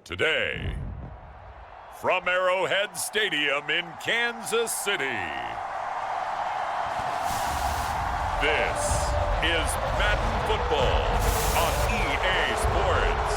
Today, from Arrowhead Stadium in Kansas City, this is Madden Football on EA Sports.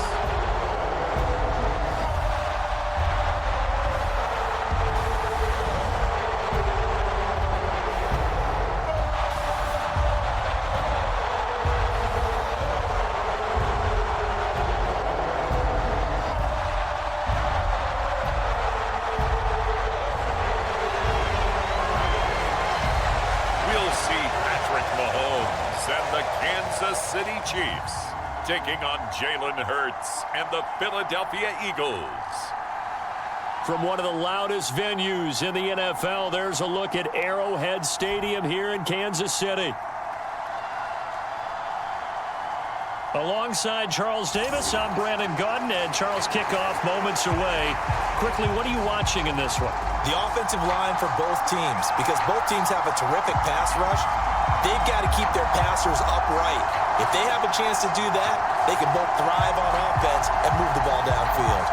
And the Kansas City Chiefs taking on Jalen Hurts and the Philadelphia Eagles. From one of the loudest venues in the NFL, there's a look at Arrowhead Stadium here in Kansas City. Alongside Charles Davis, I'm Brandon Gaudin, and Charles, kickoff moments away. Quickly, what are you watching in this one? The offensive line for both teams, because both teams have a terrific pass rush. They've got to keep their passers upright. If they have a chance to do that, they can both thrive on offense and move the ball downfield.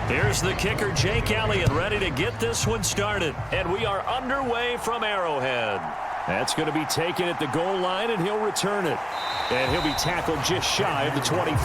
Here's the kicker, Jake Elliott, ready to get this one started. And we are underway from Arrowhead. That's going to be taken at the goal line, and he'll return it. And he'll be tackled just shy of the 25.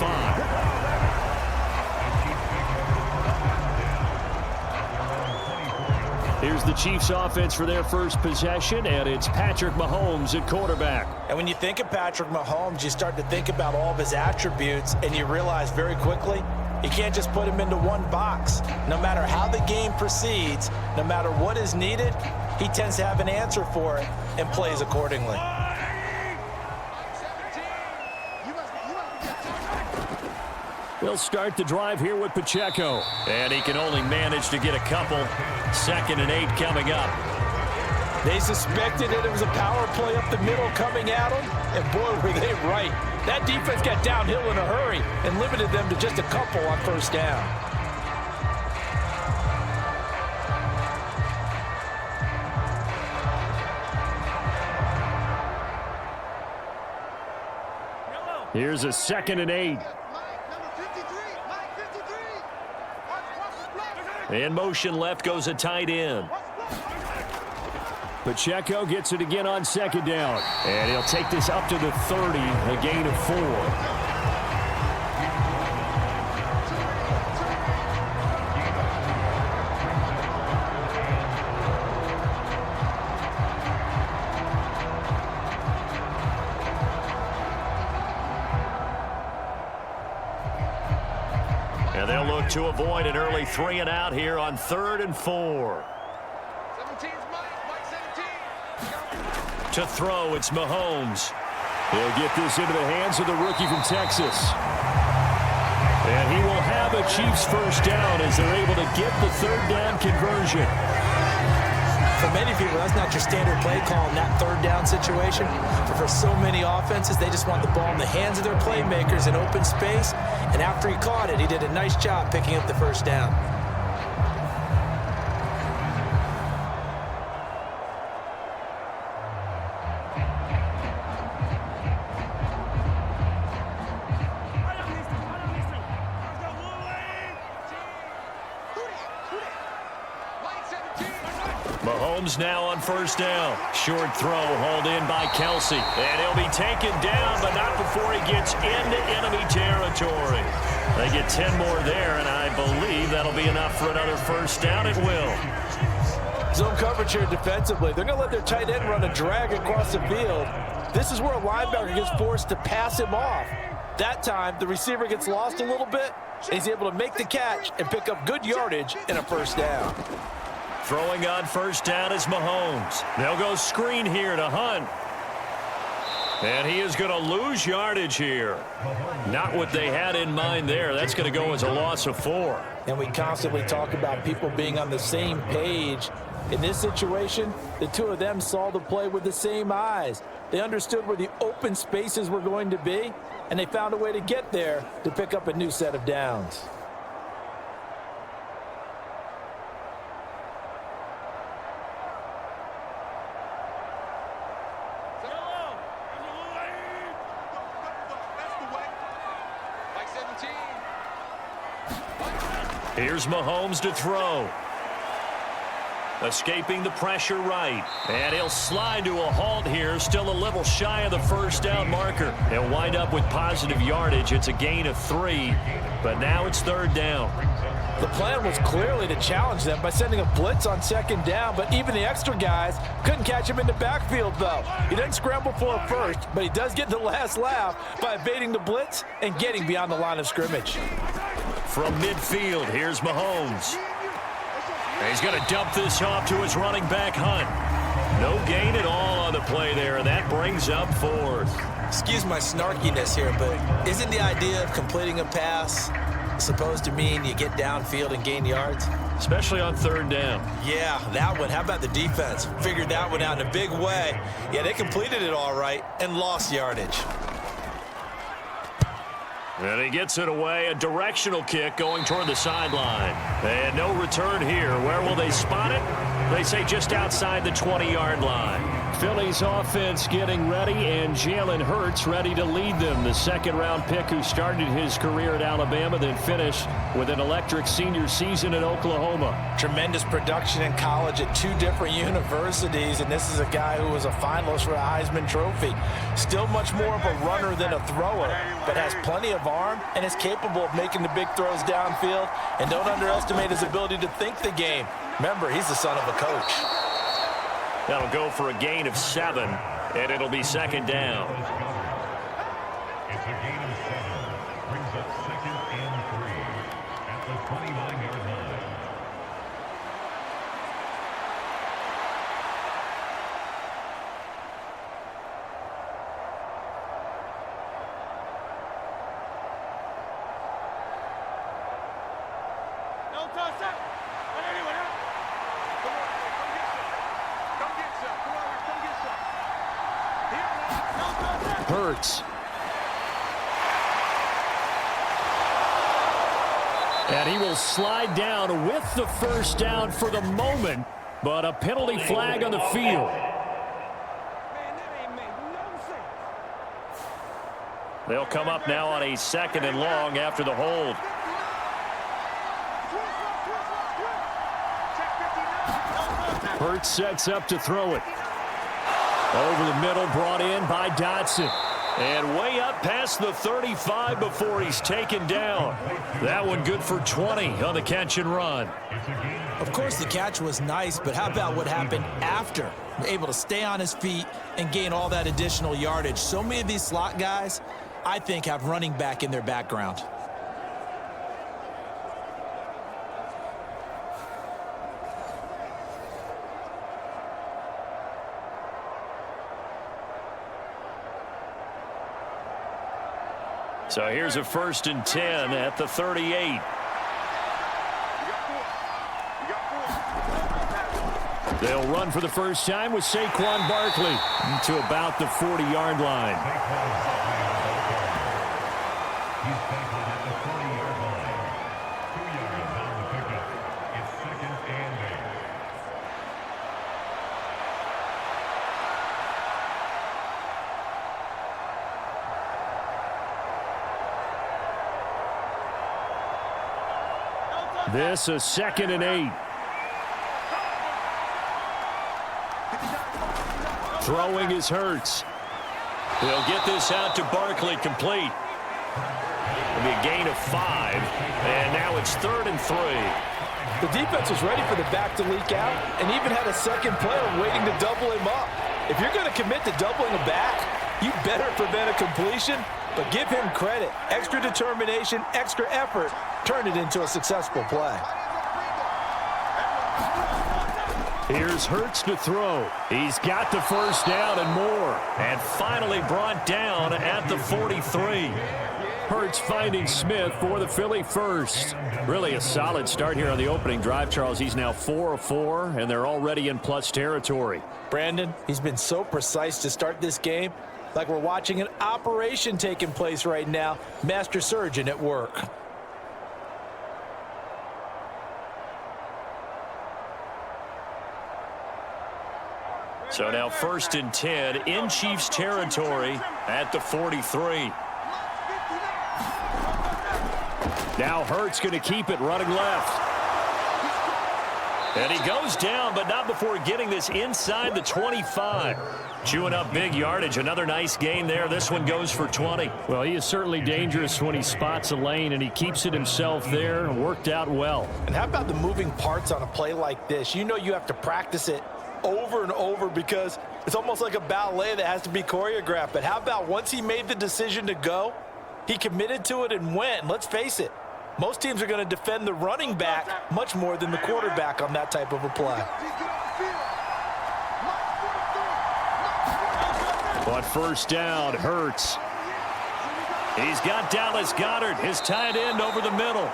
Here's the Chiefs offense for their first possession, and it's Patrick Mahomes at quarterback. And when you think of Patrick Mahomes, you start to think about all of his attributes, and you realize very quickly, you can't just put him into one box. No matter how the game proceeds, no matter what is needed, he tends to have an answer for it and plays accordingly. They'll start the drive here with Pacheco. And he can only manage to get a couple. 2nd and 8 coming up. They suspected that it was a power play up the middle coming at them, and boy, were they right. That defense got downhill in a hurry and limited them to just a couple on first down. Here's a 2nd and 8. In motion left goes a tight end. Pacheco gets it again on 2nd down. And he'll take this up to the 30, a gain of 4. And they'll look to avoid an early 3 and out here on 3rd and 4. To throw, it's Mahomes. He'll get this into the hands of the rookie from Texas. And he will have a Chiefs first down as they're able to get the 3rd down conversion. For many people, that's not your standard play call in that 3rd down situation. But for so many offenses, they just want the ball in the hands of their playmakers in open space. And after he caught it, he did a nice job picking up the first down. Mahomes now on first down. Short throw hauled in by Kelsey. And he'll be taken down, but not before he gets into enemy territory. They get 10 more there, and I believe that'll be enough for another first down. It will. Zone coverage here defensively. They're going to let their tight end run a drag across the field. This is where a linebacker gets forced to pass him off. That time, the receiver gets lost a little bit, and he's able to make the catch and pick up good yardage and a first down. Throwing on first down is Mahomes. They'll go screen here to Hunt. And he is going to lose yardage here. Not what they had in mind there. That's going to go as a loss of 4. And we constantly talk about people being on the same page In this situation, the two of them saw the play with the same eyes. They understood where the open spaces were going to be, and they found a way to get there to pick up a new set of downs. Here's Mahomes to throw. Escaping the pressure right. And he'll slide to a halt here. Still a little shy of the first down marker. He'll wind up with positive yardage. It's a gain of 3. But now it's third down. The plan was clearly to challenge them by sending a blitz on second down, but even the extra guys couldn't catch him in the backfield, though. He doesn't scramble for a first, but he does get the last laugh by evading the blitz and getting beyond the line of scrimmage. From midfield, here's Mahomes. He's going to dump this off to his running back, Hunt. No gain at all on the play there, and that brings up 4th. Excuse my snarkiness here, but isn't the idea of completing a pass supposed to mean you get downfield and gain yards? Especially on third down. Yeah, that one. How about the defense? Figured that one out in a big way. Yeah, they completed it all right and lost yardage. And he gets it away, a directional kick going toward the sideline. And no return here. Where will they spot it? They say just outside the 20-yard line. Philly's offense getting ready, and Jalen Hurts ready to lead them. The second-round pick who started his career at Alabama, then finished with an electric senior season at Oklahoma. Tremendous production in college at 2 different universities, and this is a guy who was a finalist for a Heisman Trophy. Still much more of a runner than a thrower, but has plenty of arm and is capable of making the big throws downfield. And don't underestimate his ability to think the game. Remember, he's the son of a coach. That'll go for a gain of 7, and it'll be second down. It's a gain of 7. Brings up 2nd and 3 at the 29-yard line. Hurts. And he will slide down with the first down for the moment, but a penalty flag on the field. They'll come up now on a 2nd and long after the hold. Hurts sets up to throw it. Over the middle, brought in by Dotson. And way up past the 35 before he's taken down. That one good for 20 on the catch and run. Of course, the catch was nice, but how about what happened after? Able to stay on his feet and gain all that additional yardage. So many of these slot guys, I think, have running back in their background. So here's a 1st and 10 at the 38. They'll run for the first time with Saquon Barkley to about the 40-yard line. He's tackled at the 40-yard line. 2 yards on the pickup. It's 2nd and 8. This a 2nd and 8. Throwing is Hurts. He'll get this out to Barkley, complete. It'll be a gain of 5, and now it's 3rd and 3. The defense was ready for the back to leak out and even had a second player waiting to double him up. If you're going to commit to doubling a back, you better prevent a completion, but give him credit. Extra determination, extra effort turned it into a successful play. Here's Hurts to throw. He's got the first down and more. And finally brought down at the 43. Hurts finding Smith for the Philly first. Really a solid start here on the opening drive, Charles. He's now 4 of 4, and they're already in plus territory. Brandon, he's been so precise to start this game, like we're watching an operation taking place right now. Master surgeon at work. So now 1st and 10 in Chiefs territory at the 43. Now Hurts going to keep it running left. And he goes down, but not before getting this inside the 25. Chewing up big yardage. Another nice gain there. This one goes for 20. Well, he is certainly dangerous when he spots a lane, and he keeps it himself there. Worked out well. And how about the moving parts on a play like this? You know you have to practice it over and over because it's almost like a ballet that has to be choreographed. But how about once he made the decision to go, he committed to it and went. Let's face it, most teams are going to defend the running back much more than the quarterback on that type of a play. On 1st down, Hurts. He's got Dallas Goedert, his tight end, over the middle.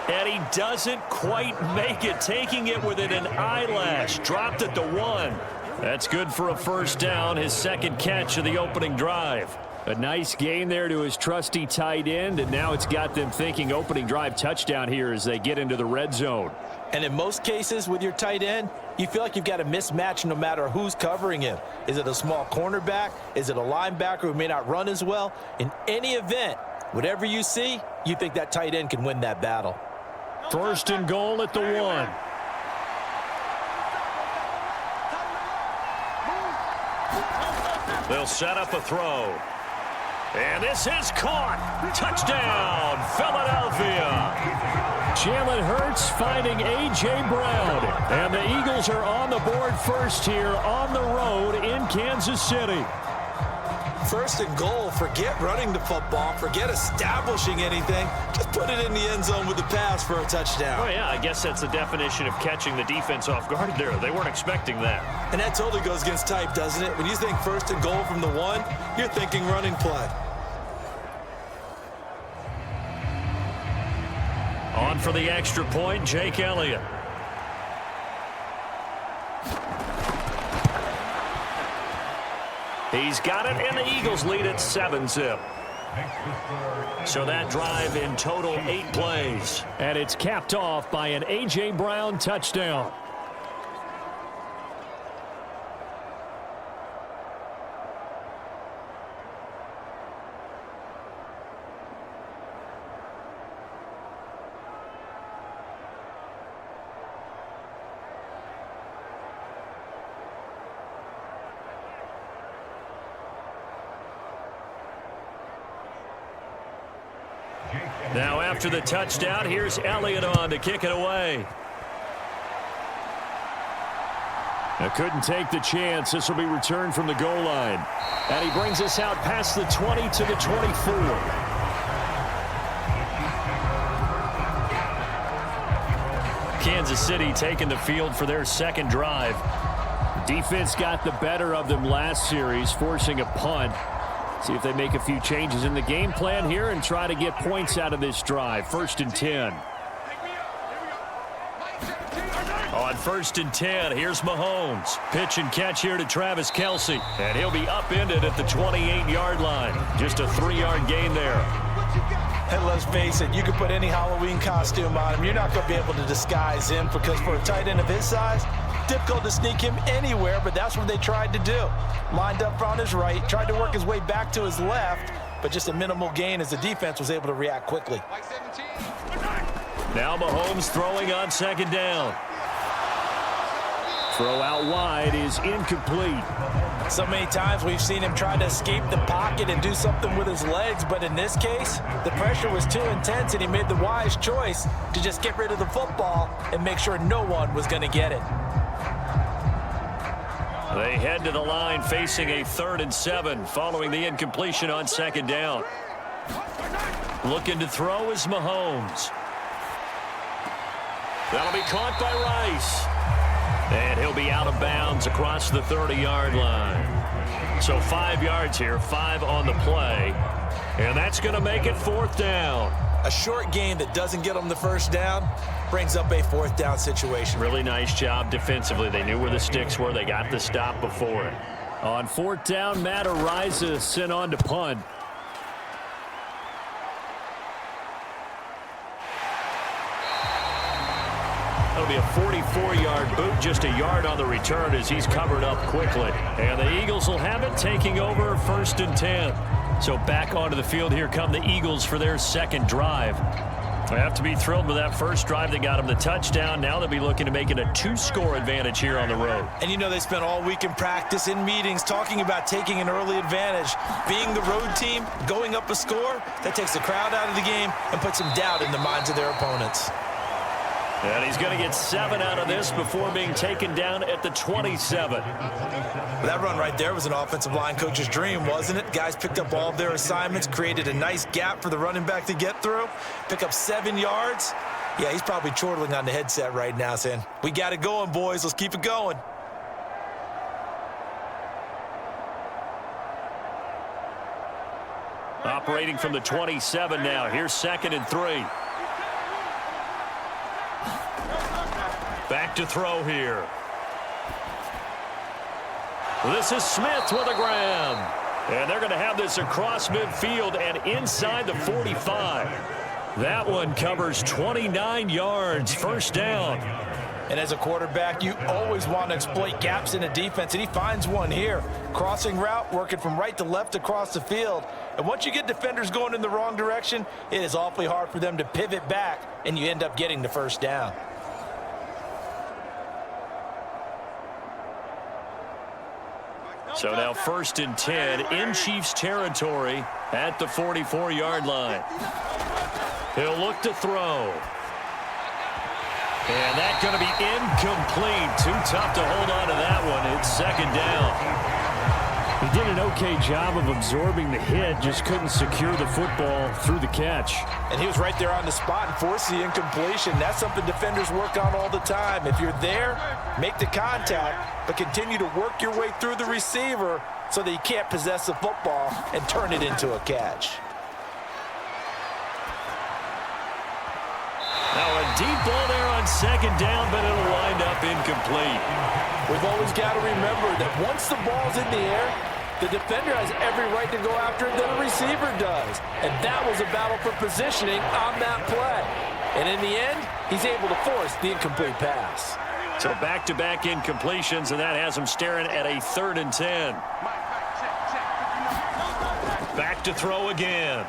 And he doesn't quite make it, taking it within an eyelash. Dropped at the 1. That's good for a 1st down, his 2nd catch of the opening drive. A nice gain there to his trusty tight end, and now it's got them thinking opening drive touchdown here as they get into the red zone. And in most cases with your tight end, you feel like you've got a mismatch no matter who's covering him. Is it a small cornerback? Is it a linebacker who may not run as well? In any event, whatever you see, you think that tight end can win that battle. 1st and goal at the 1. They'll set up a throw. And this is caught. Touchdown, Philadelphia. Jalen Hurts finding A.J. Brown. And the Eagles are on the board first here on the road in Kansas City. 1st and goal, forget running the football, forget establishing anything. Just put it in the end zone with the pass for a touchdown. Oh, yeah, I guess that's the definition of catching the defense off guard there. They weren't expecting that. And that totally goes against type, doesn't it? When you think 1st and goal from the 1, you're thinking running play. On for the extra point, Jake Elliott. He's got it, and the Eagles lead at 7-zip. So that drive in total 8 plays. And it's capped off by an A.J. Brown touchdown. Now after the touchdown, here's Elliott on to kick it away. Couldn't take the chance. This will be returned from the goal line. And he brings us out past the 20 to the 24. Kansas City taking the field for their 2nd drive. Defense got the better of them last series, forcing a punt. See if they make a few changes in the game plan here and try to get points out of this drive. 1st and 10. On 1st and 10, here's Mahomes. Pitch and catch here to Travis Kelce. And he'll be upended at the 28-yard line. Just a 3-yard gain there. And let's face it, you can put any Halloween costume on him. You're not going to be able to disguise him because for a tight end of his size, difficult to sneak him anywhere, but that's what they tried to do. Lined up on his right, tried to work his way back to his left, but just a minimal gain as the defense was able to react quickly. Now Mahomes throwing on 2nd down. Throw out wide is incomplete. So many times we've seen him try to escape the pocket and do something with his legs, but in this case, the pressure was too intense and he made the wise choice to just get rid of the football and make sure no one was going to get it. They head to the line facing a 3rd and 7 following the incompletion on 2nd down. Looking to throw is Mahomes. That'll be caught by Rice. And he'll be out of bounds across the 30-yard line. So 5 yards here, 5 on the play. And that's going to make it 4th down. A short gain that doesn't get them the first down brings up a 4th down situation. Really nice job defensively. They knew where the sticks were. They got the stop before it. On 4th down, Matt Ariza sent on to punt. That'll be a 44-yard boot, just a yard on the return as he's covered up quickly. And the Eagles will have it, taking over 1st and 10. So back onto the field, here come the Eagles for their second drive. They have to be thrilled with that first drive that got them the touchdown. Now they'll be looking to make it a 2-score advantage here on the road. And you know they spent all week in practice, in meetings, talking about taking an early advantage. Being the road team, going up a score, that takes the crowd out of the game and puts some doubt in the minds of their opponents. And he's going to get 7 out of this before being taken down at the 27. That run right there was an offensive line coach's dream, wasn't it? Guys picked up all of their assignments, created a nice gap for the running back to get through, pick up 7 yards. Yeah, he's probably chortling on the headset right now saying, we got it going, boys. Let's keep it going. Operating from the 27 now. Here's 2nd and 3. Back to throw here. This is Smith with a grab. And they're going to have this across midfield and inside the 45. That one covers 29 yards. 1st down. And as a quarterback, you always want to exploit gaps in a defense, and he finds one here. Crossing route, working from right to left across the field. And once you get defenders going in the wrong direction, it is awfully hard for them to pivot back, and you end up getting the 1st down. So now 1st and 10 in Chiefs territory at the 44-yard line. He'll look to throw. And that's going to be incomplete. Too tough to hold on to that one. It's 2nd down. He did an okay job of absorbing the hit, just couldn't secure the football through the catch. And he was right there on the spot and forced the incompletion. That's something defenders work on all the time. If you're there, make the contact, but continue to work your way through the receiver so that you can't possess the football and turn it into a catch. Now a deep ball there on 2nd down, but it'll wind up incomplete. We've always got to remember that once the ball's in the air, the defender has every right to go after it that a receiver does. And that was a battle for positioning on that play. And in the end, he's able to force the incomplete pass. So back-to-back incompletions, and that has him staring at a 3rd and 10. Back to throw again.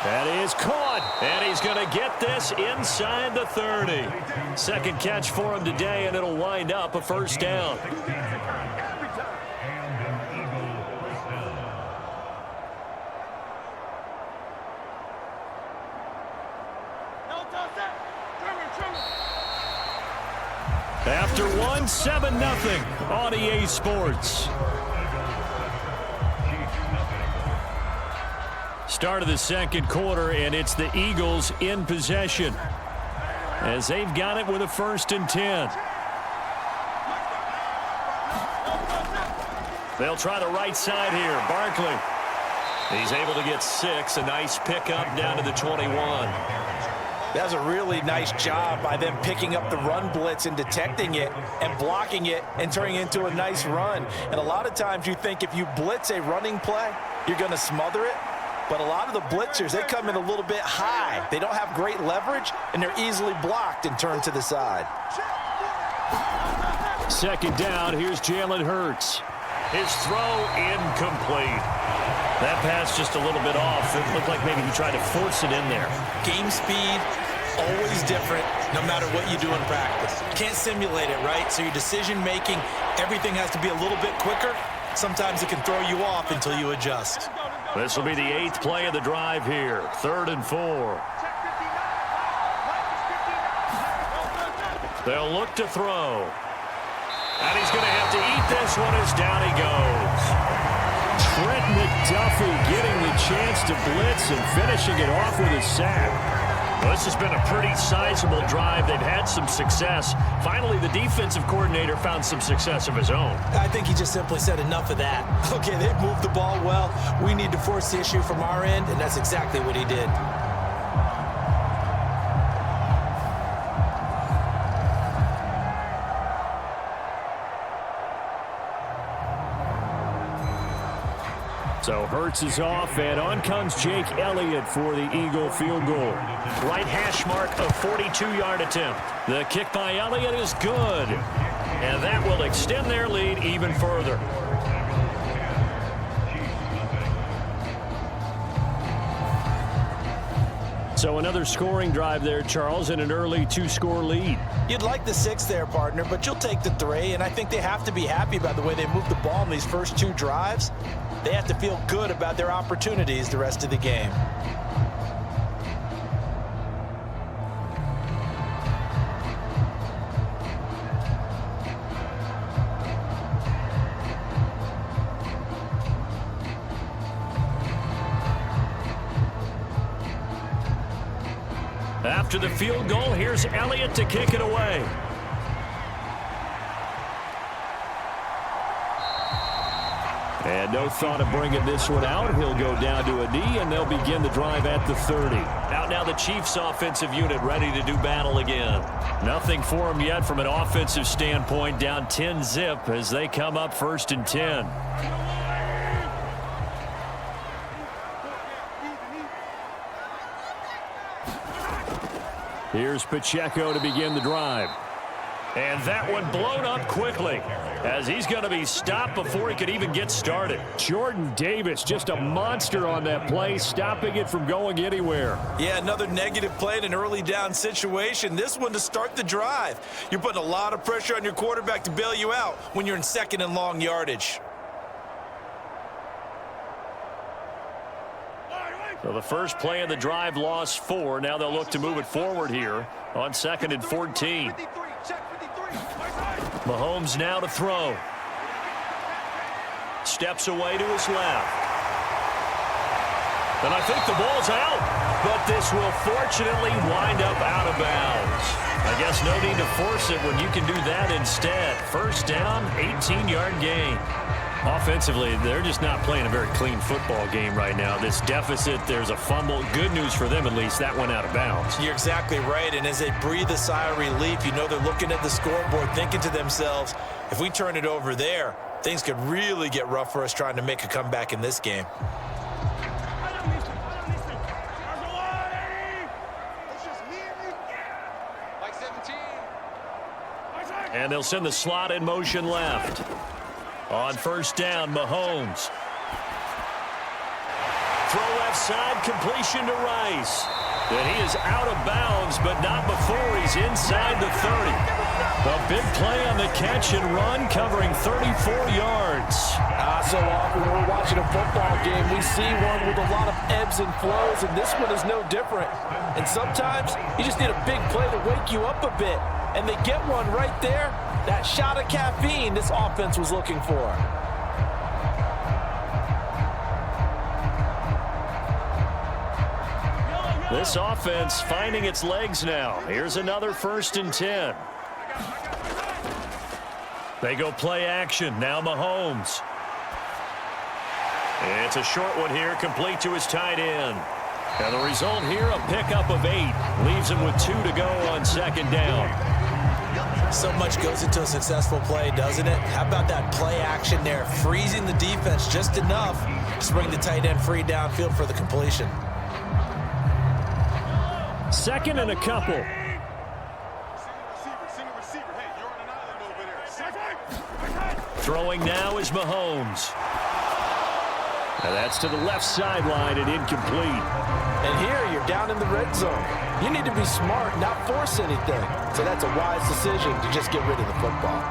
That is caught, and he's going to get this inside the 30. 2nd catch for him today, and it'll wind up a 1st down. After one, 7-0 on EA Sports. Start of the 2nd quarter, and it's the Eagles in possession as they've got it with a 1st and 10. They'll try the right side here. Barkley. He's able to get 6. A nice pickup down to the 21. That was a really nice job by them picking up the run blitz and detecting it and blocking it and turning it into a nice run. And a lot of times you think if you blitz a running play, you're going to smother it. But a lot of the blitzers, they come in a little bit high. They don't have great leverage, and they're easily blocked and turned to the side. 2nd down, here's Jalen Hurts. His throw incomplete. That pass just a little bit off. It looked like maybe he tried to force it in there. Game speed, always different, no matter what you do in practice. You can't simulate it, right? So your decision-making, everything has to be a little bit quicker. Sometimes it can throw you off until you adjust. This will be the 8th play of the drive here. 3rd and 4. They'll look to throw. And he's going to have to eat this one as down he goes. Trent McDuffie getting the chance to blitz and finishing it off with a sack. Well, this has been a pretty sizable drive. They've had some success. Finally, the defensive coordinator found some success of his own. I think he just simply said enough of that. Okay, they've moved the ball well. We need to force the issue from our end, and that's exactly what he did. So Hurts is off, and on comes Jake Elliott for the Eagle field goal. Right hash mark, a 42-yard attempt. The kick by Elliott is good. And that will extend their lead even further. So another scoring drive there, Charles, and an early 2-score lead. You'd like the 6 there, partner, but you'll take the 3, and I think they have to be happy about the way they moved the ball in these first 2 drives. They have to feel good about their opportunities the rest of the game. After the field goal, here's Elliott to kick it away. And no thought of bringing this one out. He'll go down to a knee, and they'll begin the drive at the 30. Out now the Chiefs offensive unit ready to do battle again. Nothing for them yet from an offensive standpoint. Down 10-zip as they come up 1st and 10. Here's Pacheco to begin the drive. And that one blown up quickly as he's going to be stopped before he could even get started. Jordan Davis, just a monster on that play, stopping it from going anywhere. Yeah, another negative play in an early down situation. This one to start the drive. You're putting a lot of pressure on your quarterback to bail you out when you're in 2nd and long yardage. So the first play of the drive lost 4. Now they'll look to move it forward here on 2nd and 14. Mahomes now to throw. Steps away to his left. And I think the ball's out. But this will fortunately wind up out of bounds. I guess no need to force it when you can do that instead. 1st down, 18-yard gain. Offensively, they're just not playing a very clean football game right now. This deficit, there's a fumble. Good news for them, at least. That went out of bounds. You're exactly right, and as they breathe a sigh of relief, you know they're looking at the scoreboard thinking to themselves, if we turn it over there, things could really get rough for us trying to make a comeback in this game. And they'll send the slot in motion left. On 1st down, Mahomes. Throw left side, completion to Rice. And he is out of bounds, but not before he's inside the 30. A big play on the catch and run, covering 34 yards. So often when we're watching a football game, we see one with a lot of ebbs and flows, and this one is no different. And sometimes you just need a big play to wake you up a bit. And they get one right there. That shot of caffeine this offense was looking for. This offense finding its legs now. Here's another 1st and 10. They go play action. Now Mahomes. It's a short one here, complete to his tight end. And the result here, a pickup of 8. Leaves him with 2 to go on 2nd down. So much goes into a successful play, doesn't it? How about that play action there? Freezing the defense just enough to bring the tight end free downfield for the completion. 2nd and a couple. Throwing now is Mahomes. And that's to the left sideline and incomplete. And here you're down in the red zone. You need to be smart, not force anything. So that's a wise decision to just get rid of the football.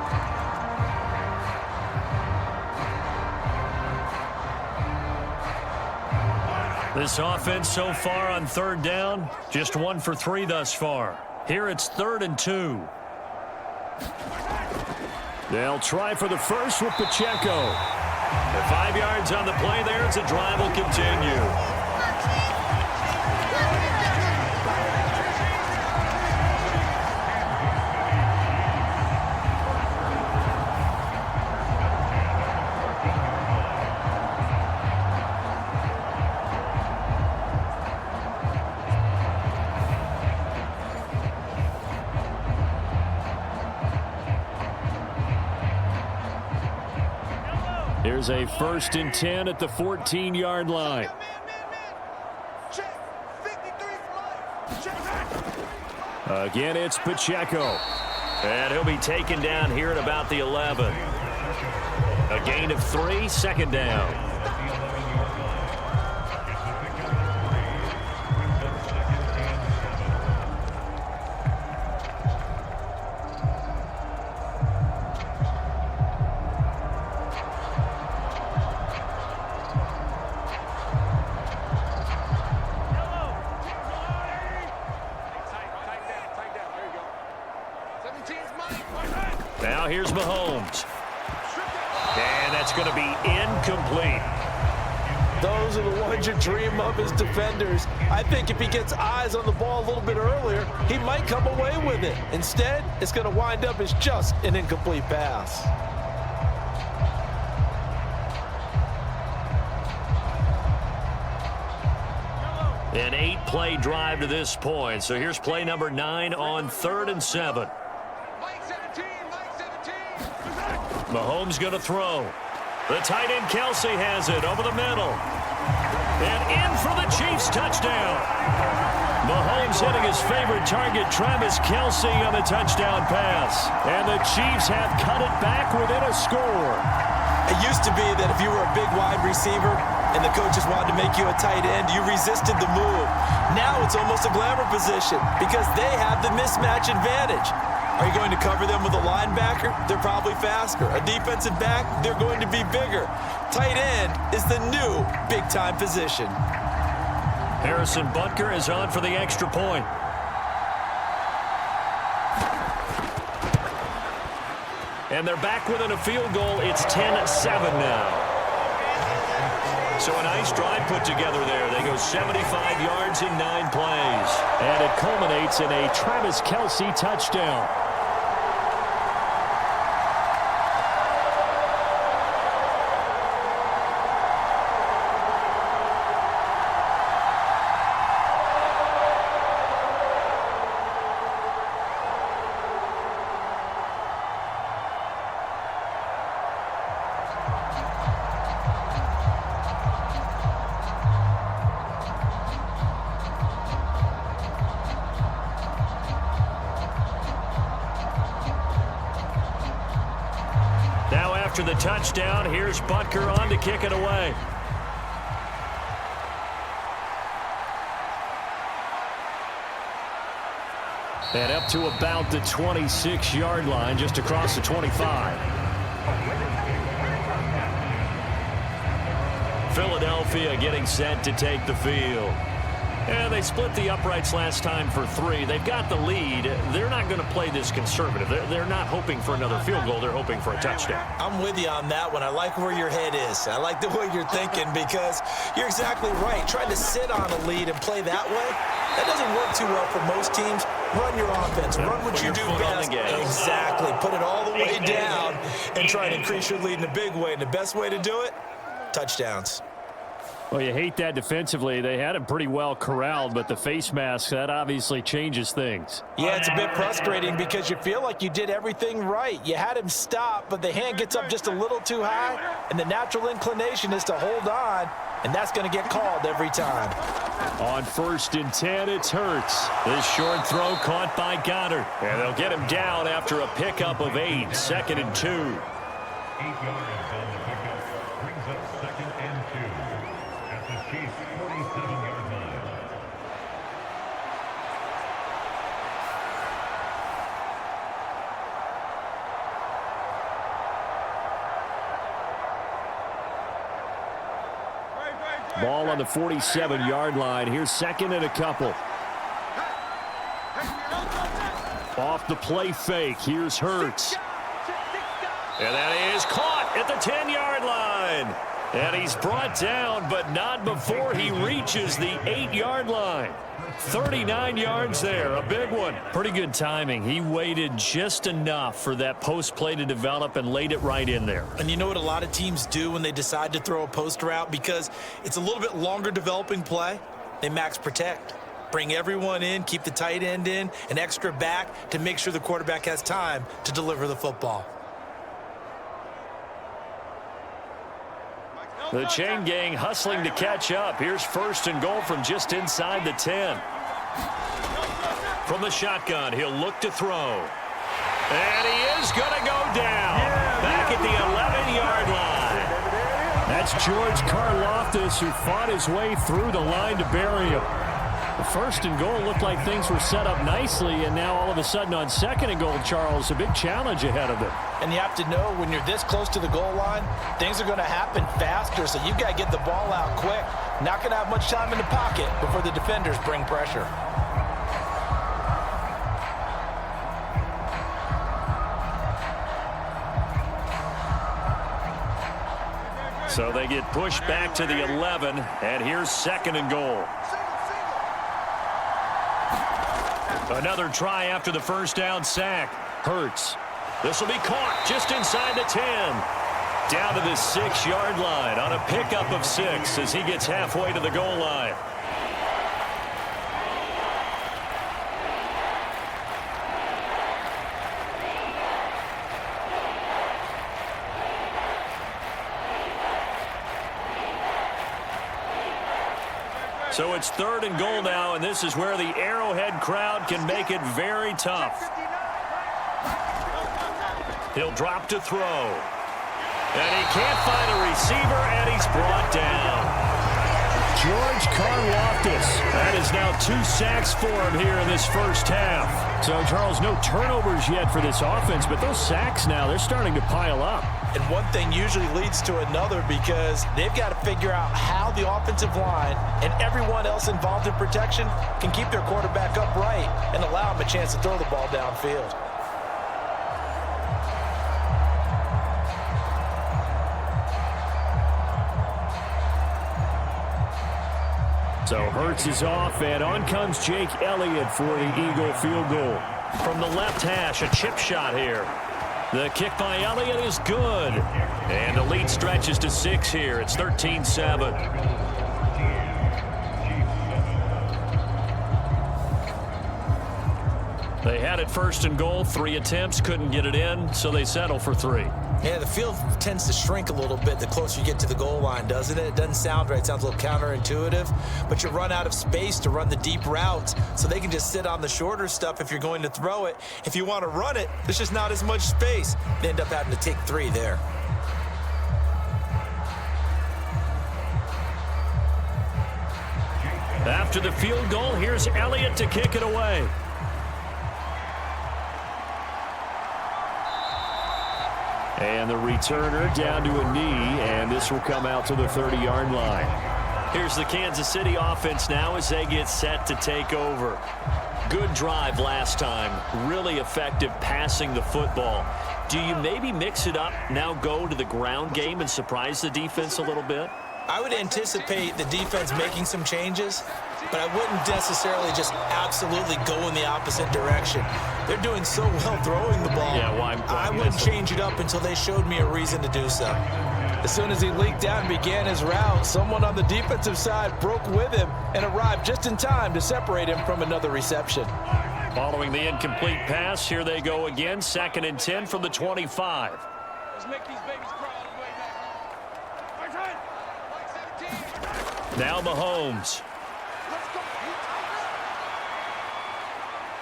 This offense so far on 3rd down, just 1 for 3 thus far. Here it's 3rd and 2. They'll try for the first with Pacheco. 5 yards on the play there as the drive will continue. There's a 1st and 10 at the 14-yard line. Again, it's Pacheco. And he'll be taken down here at about the 11. A gain of 3, 2nd down. Now here's Mahomes. And that's going to be incomplete. Those are the ones you dream of as defenders. I think if he gets eyes on the ball a little bit earlier, he might come away with it. Instead, it's going to wind up as just an incomplete pass. An 8-play drive to this point. So here's play number 9 on 3rd and 7. Mahomes going to throw. The tight end Kelsey has it over the middle. And in for the Chiefs touchdown. Mahomes hitting his favorite target, Travis Kelsey, on the touchdown pass. And the Chiefs have cut it back within a score. It used to be that if you were a big wide receiver and the coaches wanted to make you a tight end, you resisted the move. Now it's almost a glamour position because they have the mismatch advantage. Are you going to cover them with a linebacker? They're probably faster. A defensive back? They're going to be bigger. Tight end is the new big-time position. Harrison Butker is on for the extra point. And they're back within a field goal. It's 10-7 now. So a nice drive put together there. They go 75 yards in 9 plays. And it culminates in a Travis Kelsey touchdown. After the touchdown, here's Butker on to kick it away. And up to about the 26-yard line, just across the 25. Philadelphia getting set to take the field. And they split the uprights last time for 3. They've got the lead. They're not going to play this conservative. They're not hoping for another field goal. They're hoping for a touchdown. I'm with you on that one. I like where your head is. I like the way you're thinking because you're exactly right. Trying to sit on a lead and play that way, that doesn't work too well for most teams. Run your offense. Run what you do best. Exactly. Put it all the way down and try and increase your lead in a big way. And the best way to do it, touchdowns. Well, you hate that defensively. They had him pretty well corralled, but the face mask, that obviously changes things. Yeah, it's a bit frustrating because you feel like you did everything right. You had him stop, but the hand gets up just a little too high, and the natural inclination is to hold on, and that's going to get called every time. On 1st and 10, it's Hurts. This short throw caught by Goddard. And they'll get him down after a pickup of 8, 2nd and 2. 8 yards on the pickup brings up 2nd and 2. At the Chiefs' 47-yard line. Ball on the 47-yard line. Here's 2nd and a couple. Off the play fake. Here's Hurts. And that is caught at the 10-yard line. And he's brought down, but not before he reaches the 8-yard line. 39 yards there, a big one. Pretty good timing. He waited just enough for that post play to develop and laid it right in there. And you know what a lot of teams do when they decide to throw a post route? Because it's a little bit longer developing play, they max protect. Bring everyone in, keep the tight end in, an extra back to make sure the quarterback has time to deliver the football. The chain gang hustling to catch up. Here's 1st and goal from just inside the 10. From the shotgun, he'll look to throw. And he is going to go down. Back at the 11-yard line. That's George Karlaftis, who fought his way through the line to bury him. The 1st and goal looked like things were set up nicely, and now all of a sudden on 2nd and goal, Charles, a big challenge ahead of it. And you have to know when you're this close to the goal line, things are going to happen faster, so you've got to get the ball out quick. Not going to have much time in the pocket before the defenders bring pressure. So they get pushed back to the 11, and here's 2nd and goal. Another try after the 1st down sack. Hurts. This will be caught just inside the 10. Down to the 6-yard line on a pickup of 6 as he gets halfway to the goal line. So it's 3rd and goal now, and this is where the Arrowhead crowd can make it very tough. He'll drop to throw. And he can't find a receiver, and he's brought down. George Karlaftis. That is now 2 sacks for him here in this 1st half. So, Charles, no turnovers yet for this offense, but those sacks now, they're starting to pile up. And one thing usually leads to another because they've got to figure out how the offensive line and everyone else involved in protection can keep their quarterback upright and allow him a chance to throw the ball downfield. So Hurts is off, and on comes Jake Elliott for the Eagle field goal. From the left hash, a chip shot here. The kick by Elliott is good. And the lead stretches to 6 here. It's 13-7. They had it 1st and goal, 3 attempts, couldn't get it in, so they settle for 3. Yeah, the field tends to shrink a little bit the closer you get to the goal line, doesn't it? It doesn't sound right. It sounds a little counterintuitive, but you run out of space to run the deep routes, so they can just sit on the shorter stuff if you're going to throw it. If you want to run it, there's just not as much space. They end up having to take 3 there. After the field goal, here's Elliott to kick it away. And the returner down to a knee, and this will come out to the 30-yard line. Here's the Kansas City offense now as they get set to take over. Good drive last time. Really effective passing the football. Do you maybe mix it up, now go to the ground game and surprise the defense a little bit? I would anticipate the defense making some changes, but I wouldn't necessarily just absolutely go in the opposite direction. They're doing so well throwing the ball. Yeah, why I wouldn't change it up until they showed me a reason to do so. As soon as he leaked out and began his route, someone on the defensive side broke with him and arrived just in time to separate him from another reception. Following the incomplete pass, here they go again. 2nd and 10 from the 25. Let's make these babies crawl all the way back. Now Mahomes.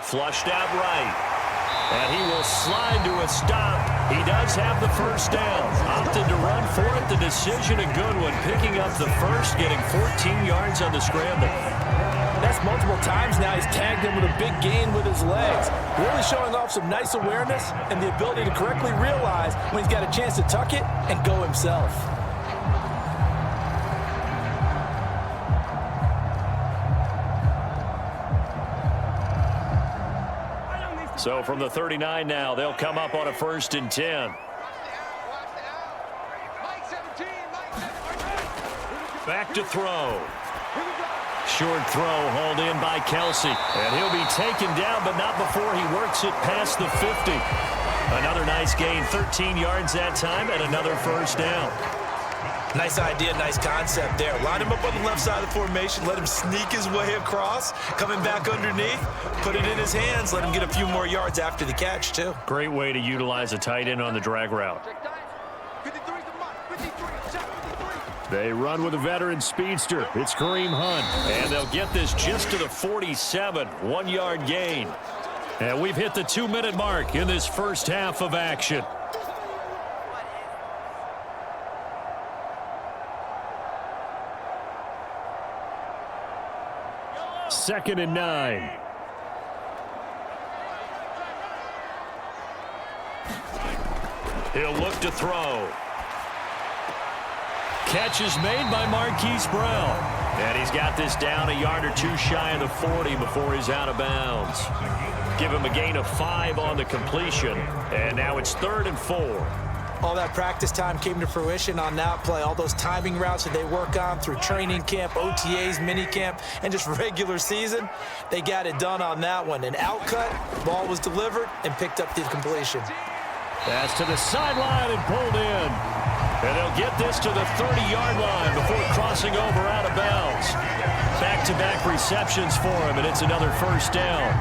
Flushed out right. And he will slide to a stop. He does have the 1st down. Opted to run for it. The decision a good one. Picking up the 1st, getting 14 yards on the scramble. That's multiple times now he's tagged him with a big gain with his legs. Really showing off some nice awareness and the ability to correctly realize when he's got a chance to tuck it and go himself. So from the 39 now, they'll come up on a 1st and 10. Back to throw. Short throw hauled in by Kelsey. And he'll be taken down, but not before he works it past the 50. Another nice gain, 13 yards that time, and another 1st down. Nice idea, nice concept there. Line him up on the left side of the formation, let him sneak his way across, coming back underneath, put it in his hands, let him get a few more yards after the catch, too. Great way to utilize a tight end on the drag route. They run with a veteran speedster. It's Kareem Hunt. And they'll get this just to the 47. 1-yard gain. And we've hit the 2-minute mark in this first half of action. Second and 9. He'll look to throw. Catch is made by Marquise Brown. And he's got this down a yard or two shy of the 40 before he's out of bounds. Give him a gain of 5 on the completion. And now it's 3rd and 4. All that practice time came to fruition on that play. All those timing routes that they work on through training camp, OTAs, minicamp, and just regular season, they got it done on that one. An outcut, ball was delivered, and picked up the completion. That's to the sideline and pulled in. And they'll get this to the 30-yard line before crossing over out of bounds. Back-to-back receptions for him, and it's another first down.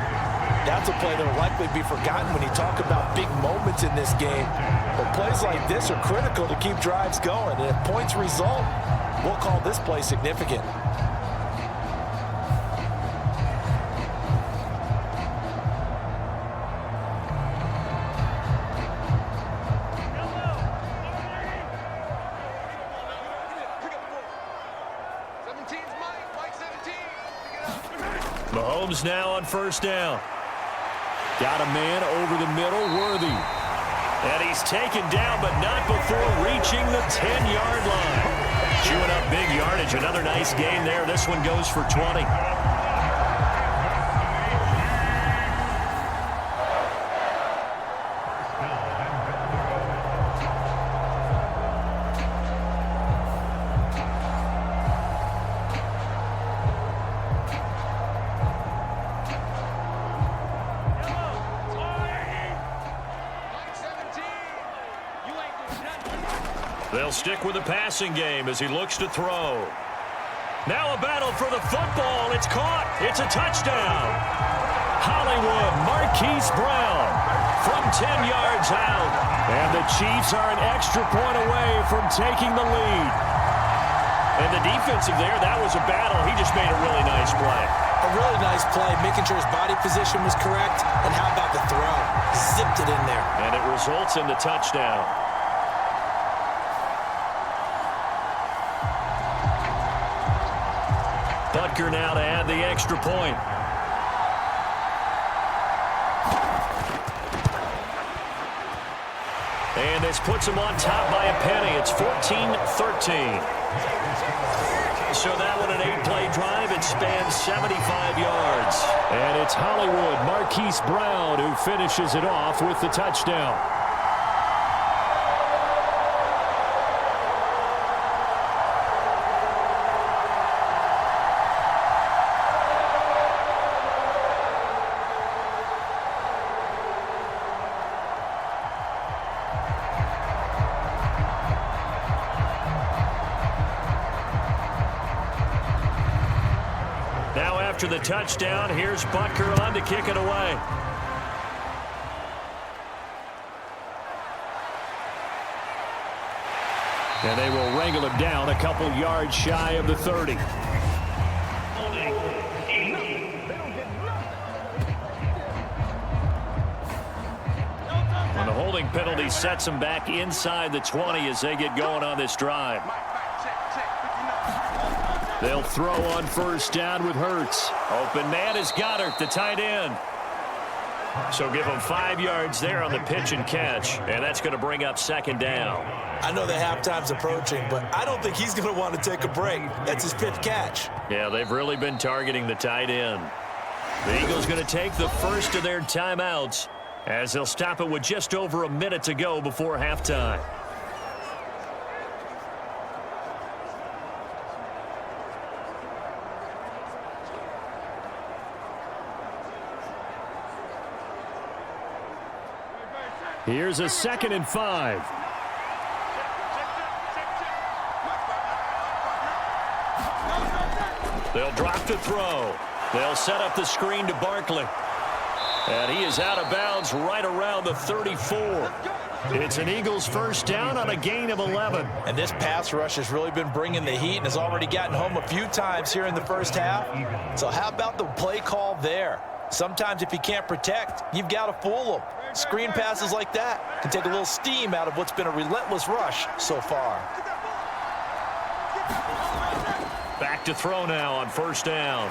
That's a play that will likely be forgotten when you talk about big moments in this game. But plays like this are critical to keep drives going. And if points result, we'll call this play significant. Mahomes now on first down. Got a man over the middle, Worthy. And he's taken down, but not before reaching the 10-yard line. Chewing up big yardage. Another nice gain there. This one goes for 20. They'll stick with the passing game as he looks to throw. Now a battle for the football. It's caught. It's a touchdown. Hollywood, Marquise Brown from 10 yards out. And the Chiefs are an extra point away from taking the lead. And the defensive there, that was a battle. He just made a really nice play. A really nice play, making sure his body position was correct. And how about the throw? Zipped it in there. And it results in the touchdown. Butker now to add the extra point. And this puts him on top by a penny. It's 14-13. So that one an 8-play drive. It spans 75 yards. And it's Hollywood, Marquise Brown, who finishes it off with the touchdown. After the touchdown, here's Butker on to kick it away. And they will wrangle him down a couple yards shy of the 30. And the holding penalty sets him back inside the 20 as they get going on this drive. They'll throw on first down with Hurts. Open man is Goddard, the tight end. So give him 5 yards there on the pitch and catch, and that's going to bring up second down. I know the halftime's approaching, but I don't think he's going to want to take a break. That's his pitch catch. Yeah, they've really been targeting the tight end. The Eagles going to take the first of their timeouts as they'll stop it with just over a minute to go before halftime. Here's a 2nd and 5. They'll drop to throw. They'll set up the screen to Barkley. And he is out of bounds right around the 34. It's an Eagles first down on a gain of 11. And this pass rush has really been bringing the heat and has already gotten home a few times here in the first half. So how about the play call there? Sometimes if you can't protect, you've got to fool them. Screen passes like that can take a little steam out of what's been a relentless rush so far. Back to throw now on first down.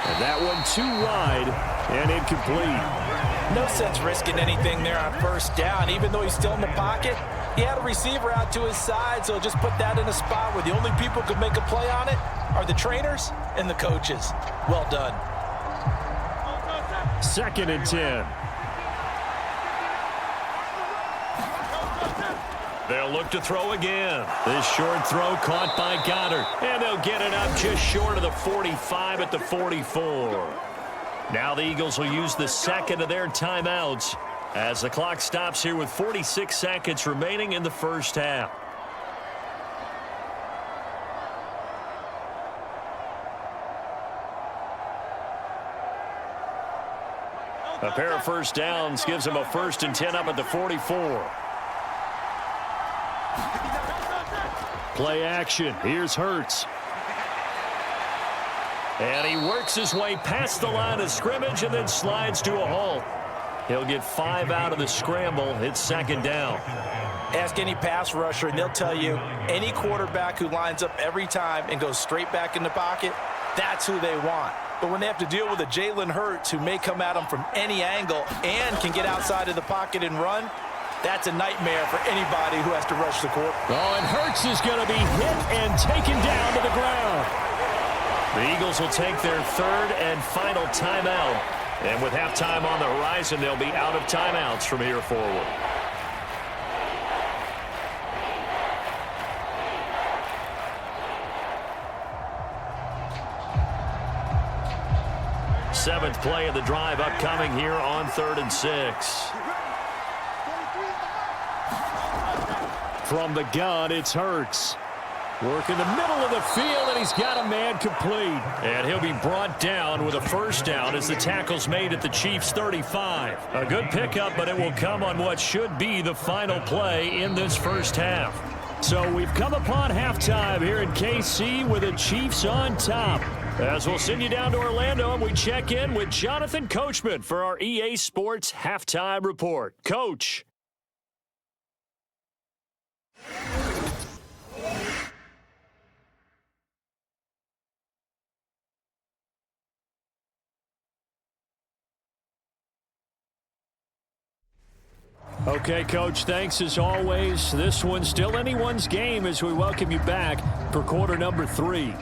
And that one too wide and incomplete. No sense risking anything there on first down. Even though he's still in the pocket, he had a receiver out to his side, so just put that in a spot where the only people who could make a play on it are the trainers and the coaches. Well done. 2nd and 10. They'll look to throw again. This short throw caught by Goddard. And they'll get it up just short of the 45 at the 44. Now the Eagles will use the second of their timeouts as the clock stops here with 46 seconds remaining in the first half. A pair of first downs gives them a 1st and 10 up at the 44. Play action. Here's Hurts. And he works his way past the line of scrimmage and then slides to a halt. He'll get 5 out of the scramble. It's 2nd down. Ask any pass rusher, and they'll tell you any quarterback who lines up every time and goes straight back in the pocket, that's who they want. But when they have to deal with a Jalen Hurts who may come at them from any angle and can get outside of the pocket and run, that's a nightmare for anybody who has to rush the quarterback. Oh, and Hurts is going to be hit and taken down to the ground. The Eagles will take their 3rd and final timeout. And with halftime on the horizon, they'll be out of timeouts from here forward. Seventh play of the drive upcoming here on 3rd and 6. From the gun, it's Hurts. Working the middle of the field, and he's got a man complete. And he'll be brought down with a first down as the tackle's made at the Chiefs' 35. A good pickup, but it will come on what should be the final play in this first half. So we've come upon halftime here in KC with the Chiefs on top. As we'll send you down to Orlando, and we check in with Jonathan Coachman for our EA Sports Halftime Report. Coach. Okay, Coach, thanks as always. This one's still anyone's game as we welcome you back for quarter number 3.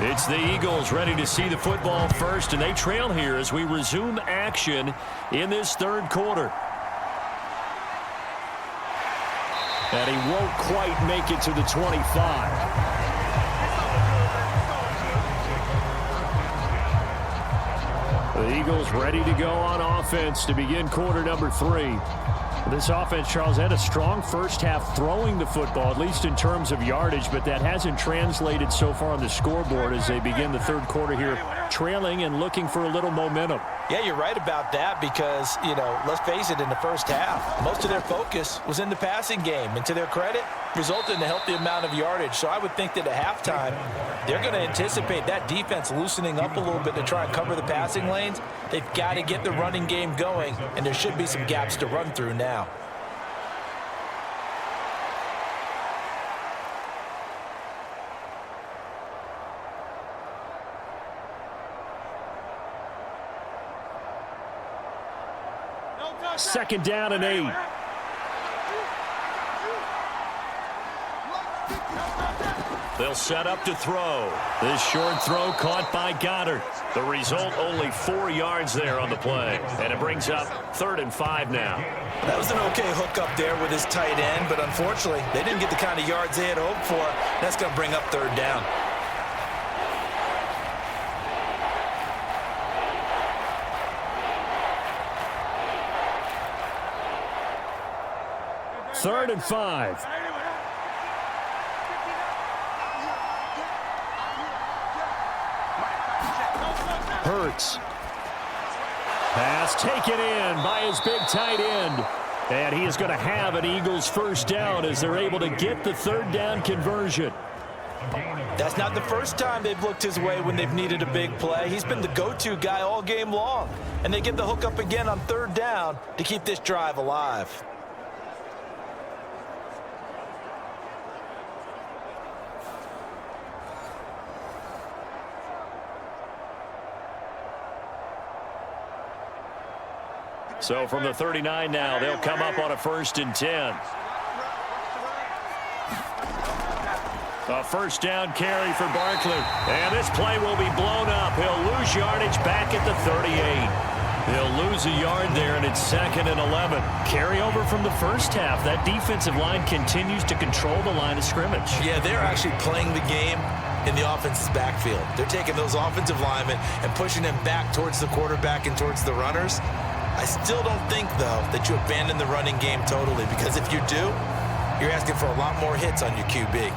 It's the Eagles ready to see the football first, and they trail here as we resume action in this 3rd quarter. And he won't quite make it to the 25. The Eagles ready to go on offense to begin quarter number 3. This offense, Charles, had a strong first half throwing the football, at least in terms of yardage, but that hasn't translated so far on the scoreboard as they begin the 3rd quarter here, trailing and looking for a little momentum. Yeah, you're right about that because, you know, let's face it, in the first half, most of their focus was in the passing game. And to their credit, resulted in a healthy amount of yardage. So I would think that at halftime, they're going to anticipate that defense loosening up a little bit to try and cover the passing lanes. They've got to get the running game going, and there should be some gaps to run through now. Second down and 8. They'll set up to throw. This short throw caught by Goddard. The result, only 4 yards there on the play. And it brings up 3rd and 5 now. That was an okay hook up there with his tight end, but unfortunately, they didn't get the kind of yards they had hoped for. That's going to bring up 3rd down. Third and 5. Hurts. Pass taken in by his big tight end. And he is going to have an Eagles first down as they're able to get the 3rd down conversion. That's not the first time they've looked his way when they've needed a big play. He's been the go-to guy all game long. And they get the hook up again on 3rd down to keep this drive alive. So from the 39 now, they'll come up on a 1st and 10. A first down carry for Barkley. And this play will be blown up. He'll lose yardage back at the 38. He'll lose a yard there, and it's 2nd and 11. Carry over from the first half. That defensive line continues to control the line of scrimmage. Yeah, they're actually playing the game in the offense's backfield. They're taking those offensive linemen and pushing them back towards the quarterback and towards the runners. I still don't think, though, that you abandon the running game totally, because if you do, you're asking for a lot more hits on your QB.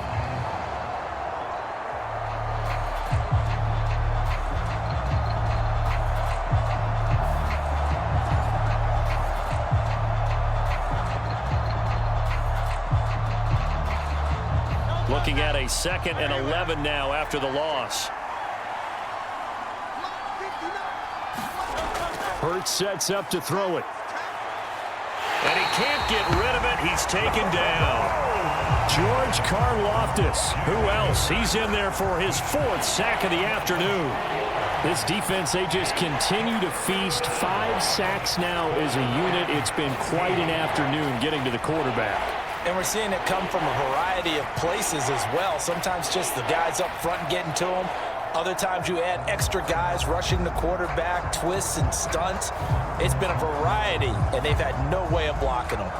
Looking at a 2nd and 11 now after the loss. Hurts sets up to throw it. And he can't get rid of it. He's taken down. George Karlaftis. Who else? He's in there for his 4th sack of the afternoon. This defense, they just continue to feast. 5 sacks now as a unit. It's been quite an afternoon getting to the quarterback. And we're seeing it come from a variety of places as well. Sometimes just the guys up front getting to him. Other times you add extra guys rushing the quarterback, twists and stunts. It's been a variety, and they've had no way of blocking them.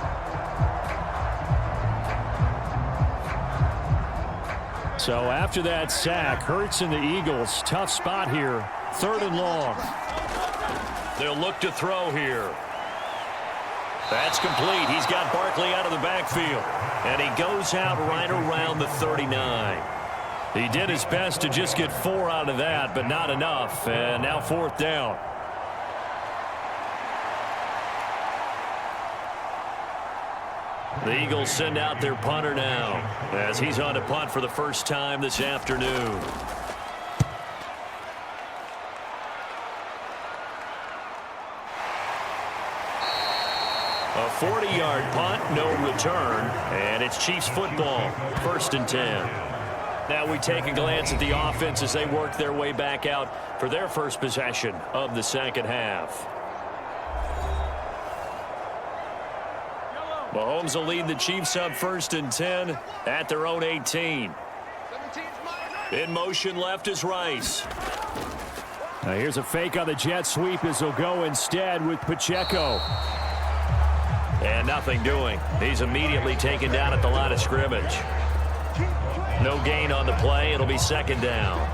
So after that sack, Hurts and the Eagles, tough spot here. 3rd and long. They'll look to throw here. That's complete. He's got Barkley out of the backfield. And he goes out right around the 39. He did his best to just get 4 out of that, but not enough. And now 4th down. The Eagles send out their punter now as he's on to punt for the first time this afternoon. A 40-yard punt, no return, and it's Chiefs football, 1st and 10. Now we take a glance at the offense as they work their way back out for their first possession of the 2nd half. Mahomes will lead the Chiefs up 1st and 10 at their own 18. In motion left is Rice. Now here's a fake on the jet sweep as he'll go instead with Pacheco. And nothing doing. He's immediately taken down at the line of scrimmage. No gain on the play. It'll be 2nd down.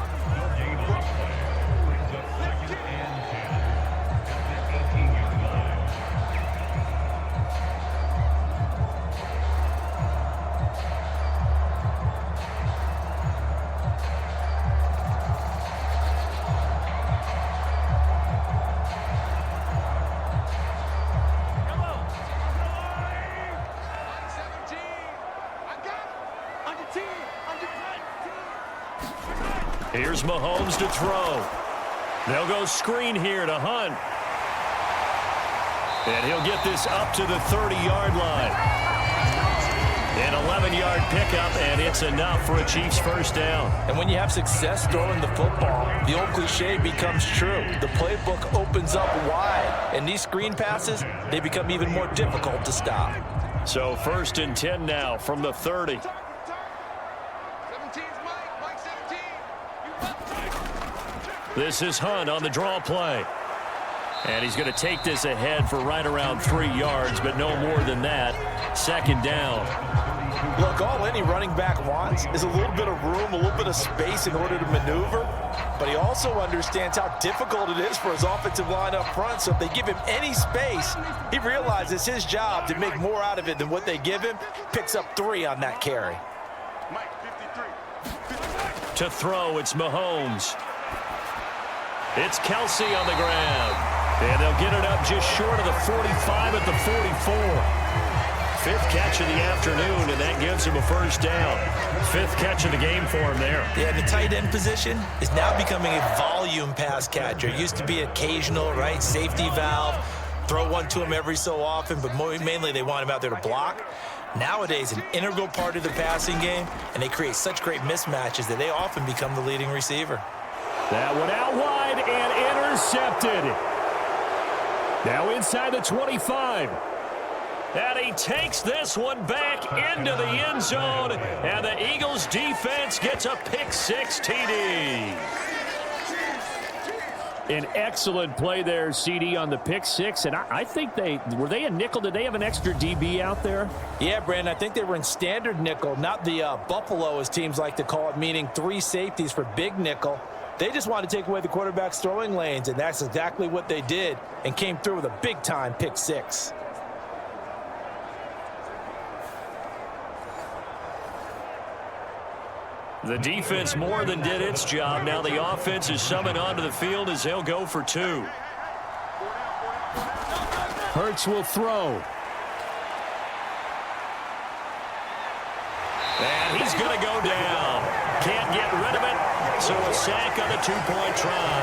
Here's Mahomes to throw. They'll go screen here to Hunt. And he'll get this up to the 30-yard line. An 11-yard pickup, and it's enough for a Chiefs first down. And when you have success throwing the football, the old cliche becomes true. The playbook opens up wide, and these screen passes, they become even more difficult to stop. So 1st and 10 now from the 30. 17's mine. This is Hunt on the draw play. And he's going to take this ahead for right around 3 yards, but no more than that. Second down. Look, all any running back wants is a little bit of room, a little bit of space in order to maneuver. But he also understands how difficult it is for his offensive line up front. So if they give him any space, he realizes his job to make more out of it than what they give him. Picks up 3 on that carry. To throw, it's Mahomes. It's Kelsey on the ground. And they'll get it up just short of the 45 at the 44. 5th catch of the afternoon, and that gives him a first down. 5th catch of the game for him there. Yeah, the tight end position is now becoming a volume pass catcher. It used to be occasional, right? Safety valve. Throw one to him every so often, but mainly they want him out there to block. Nowadays, an integral part of the passing game, and they create such great mismatches that they often become the leading receiver. That one out wide and intercepted. Now inside the 25. And he takes this one back into the end zone. And the Eagles defense gets a pick-6 TD. An excellent play there, CD, on the pick-6. And I think were they a nickel? Did they have an extra DB out there? Yeah, Brandon, I think they were in standard nickel, not the Buffalo, as teams like to call it, meaning 3 safeties for big nickel. They just wanted to take away the quarterback's throwing lanes, and that's exactly what they did, and came through with a big-time pick-6. The defense more than did its job. Now the offense is summoned onto the field as they'll go for 2. Hurts will throw. And he's going to go down. Can't get rid of it. So a sack on the 2-point try.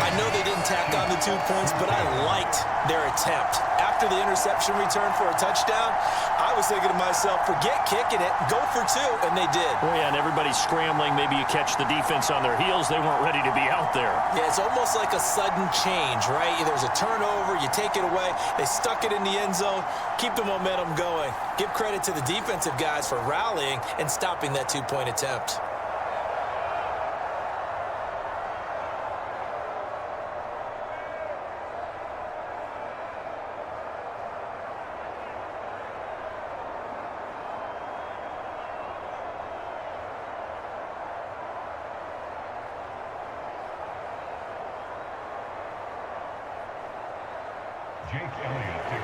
I know they didn't tack on the 2 points, but I liked their attempt. After the interception return for a touchdown, I was thinking to myself, forget kicking it, go for 2, and they did. Well, yeah, and everybody's scrambling. Maybe you catch the defense on their heels. They weren't ready to be out there. Yeah, it's almost like a sudden change, right? There's a turnover, you take it away, they stuck it in the end zone, keep the momentum going. Give credit to the defensive guys for rallying and stopping that 2-point attempt.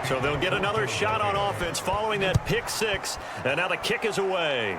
So they'll get another shot on offense following that pick-6, and now the kick is away.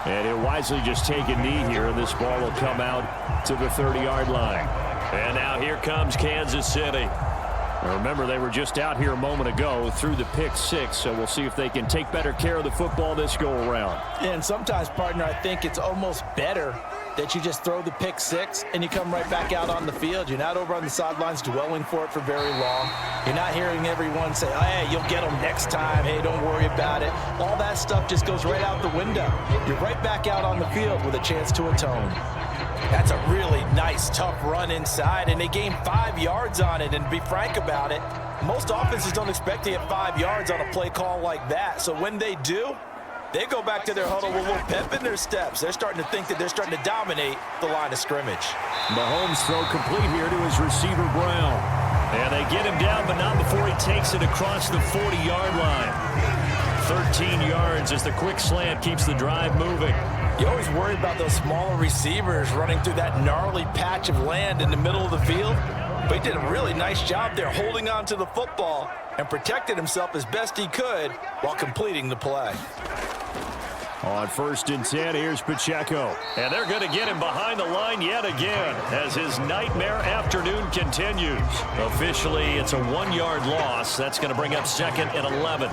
And he'll wisely just take a knee here, and this ball will come out to the 30-yard line. And now here comes Kansas City. Now remember, they were just out here a moment ago through the pick-6, so we'll see if they can take better care of the football this go-around. And sometimes, partner, I think it's almost better that you just throw the pick-6 and you come right back out on the field. You're not over on the sidelines dwelling for it for very long. You're not hearing everyone say, oh, hey, you'll get them next time. Hey, don't worry about it. All that stuff just goes right out the window. You're right back out on the field with a chance to atone. That's a really nice, tough run inside, and they gained 5 yards on it. And to be frank about it, most offenses don't expect to get 5 yards on a play call like that. So when they do, they go back to their huddle with a little pep in their steps. They're starting to think that they're starting to dominate the line of scrimmage. Mahomes throw complete here to his receiver, Brown. And they get him down, but not before he takes it across the 40-yard line. 13 yards as the quick slant keeps the drive moving. You always worry about those smaller receivers running through that gnarly patch of land in the middle of the field. But he did a really nice job there holding on to the football and protected himself as best he could while completing the play. On 1st and 10, here's Pacheco. And they're going to get him behind the line yet again as his nightmare afternoon continues. Officially, it's a 1-yard loss. That's going to bring up 2nd and 11.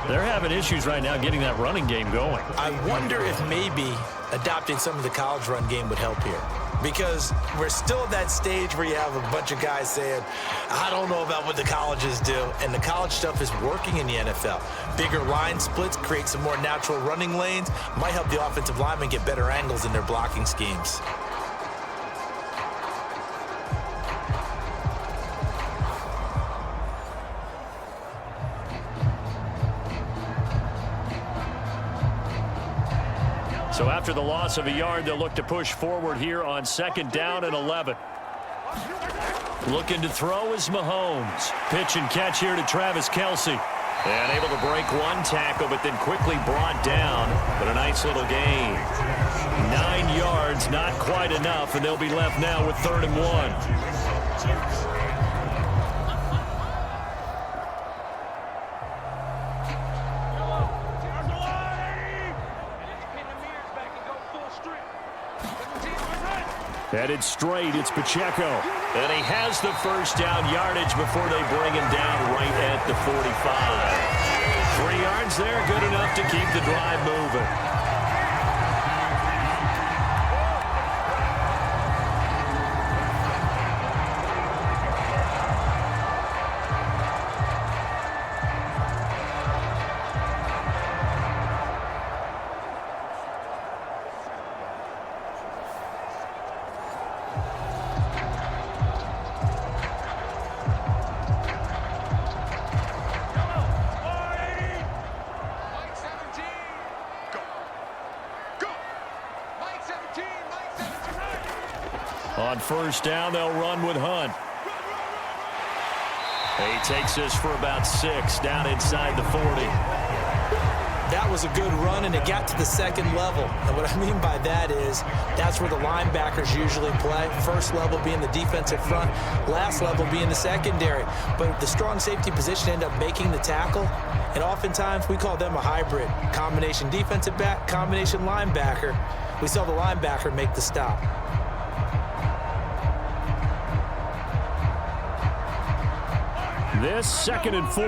They're having issues right now getting that running game going. I wonder if maybe adopting some of the college run game would help here. Because we're still at that stage where you have a bunch of guys saying, I don't know about what the colleges do. And the college stuff is working in the NFL. Bigger line splits create some more natural running lanes. Might help the offensive linemen get better angles in their blocking schemes. So after the loss of a yard, they'll look to push forward here on 2nd down and 11. Looking to throw is Mahomes. Pitch and catch here to Travis Kelce. And able to break one tackle, but then quickly brought down. But a nice little gain. 9 yards, not quite enough, and they'll be left now with 3rd and 1. Headed straight, it's Pacheco. And he has the 1st down yardage before they bring him down right at the 45. 3 yards there, good enough to keep the drive moving. On 1st down, they'll run with Hunt. He takes this for about 6 down inside the 40. That was a good run, and it got to the 2nd level. And what I mean by that is that's where the linebackers usually play. 1st level being the defensive front, last level being the secondary. But the strong safety position ended up making the tackle. And oftentimes we call them a hybrid. Combination defensive back, combination linebacker. We saw the linebacker make the stop. This 2nd and 4.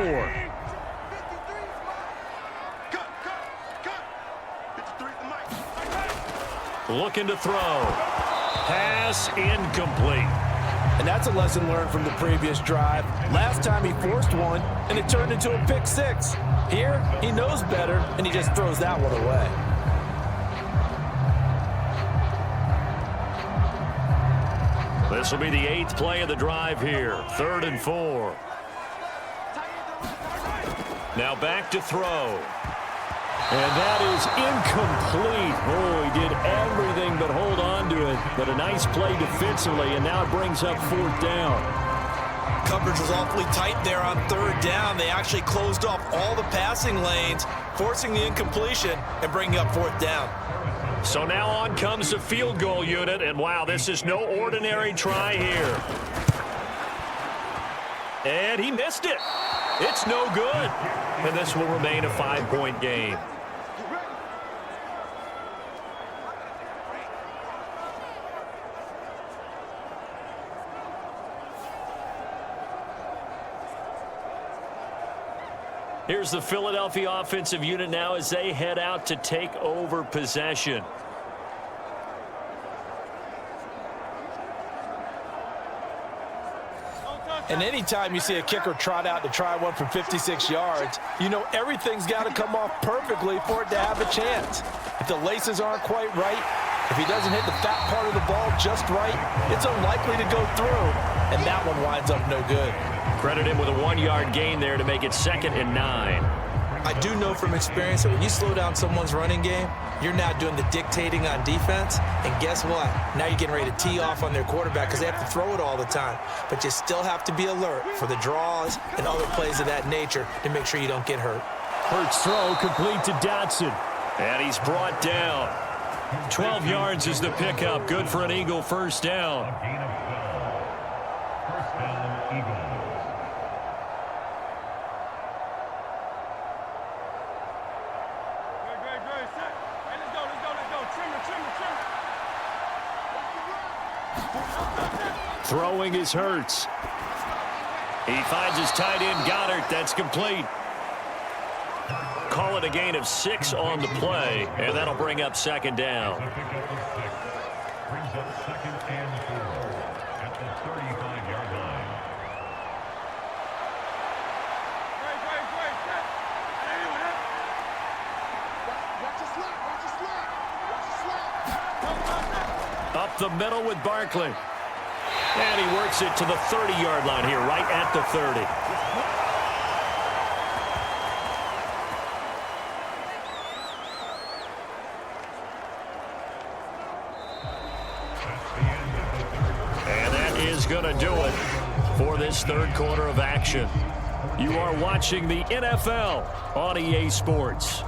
Looking to throw. Pass incomplete. And that's a lesson learned from the previous drive. Last time he forced one, and it turned into a pick 6. Here, he knows better, and he just throws that one away. This will be the 8th play of the drive here. 3rd and 4. Now back to throw. And that is incomplete. Oh, he did everything but hold on to it. But a nice play defensively, and now it brings up 4th down. Coverage was awfully tight there on 3rd down. They actually closed off all the passing lanes, forcing the incompletion and bringing up 4th down. So now on comes the field goal unit, and wow, this is no ordinary try here. And he missed it. It's no good. And this will remain a 5-point game. Here's the Philadelphia offensive unit now as they head out to take over possession. And anytime you see a kicker trot out to try one from 56 yards, you know everything's got to come off perfectly for it to have a chance. If the laces aren't quite right, if he doesn't hit the fat part of the ball just right, it's unlikely to go through, and that one winds up no good. Credit him with a 1-yard gain there to make it 2nd and 9. I do know from experience that when you slow down someone's running game, you're now doing the dictating on defense. And guess what? Now you're getting ready to tee off on their quarterback because they have to throw it all the time. But you still have to be alert for the draws and other plays of that nature to make sure you don't get hurt. Hurts throw complete to Dotson. And he's brought down. 12 yards is the pickup. Good for an Eagle 1st down. Gain of 12. 1st down, Eagles. Throwing is Hurts. He finds his tight end, Goddard. That's complete. Call it a gain of 6 on the play, and that'll bring up 2nd down. The pickup of 6 brings up 2nd and 4 at the 35-yard line. Up the middle with Barkley. And he works it to the 30-yard line here, right at the 30. is going to do it for this third quarter of action. You are watching the NFL on EA Sports.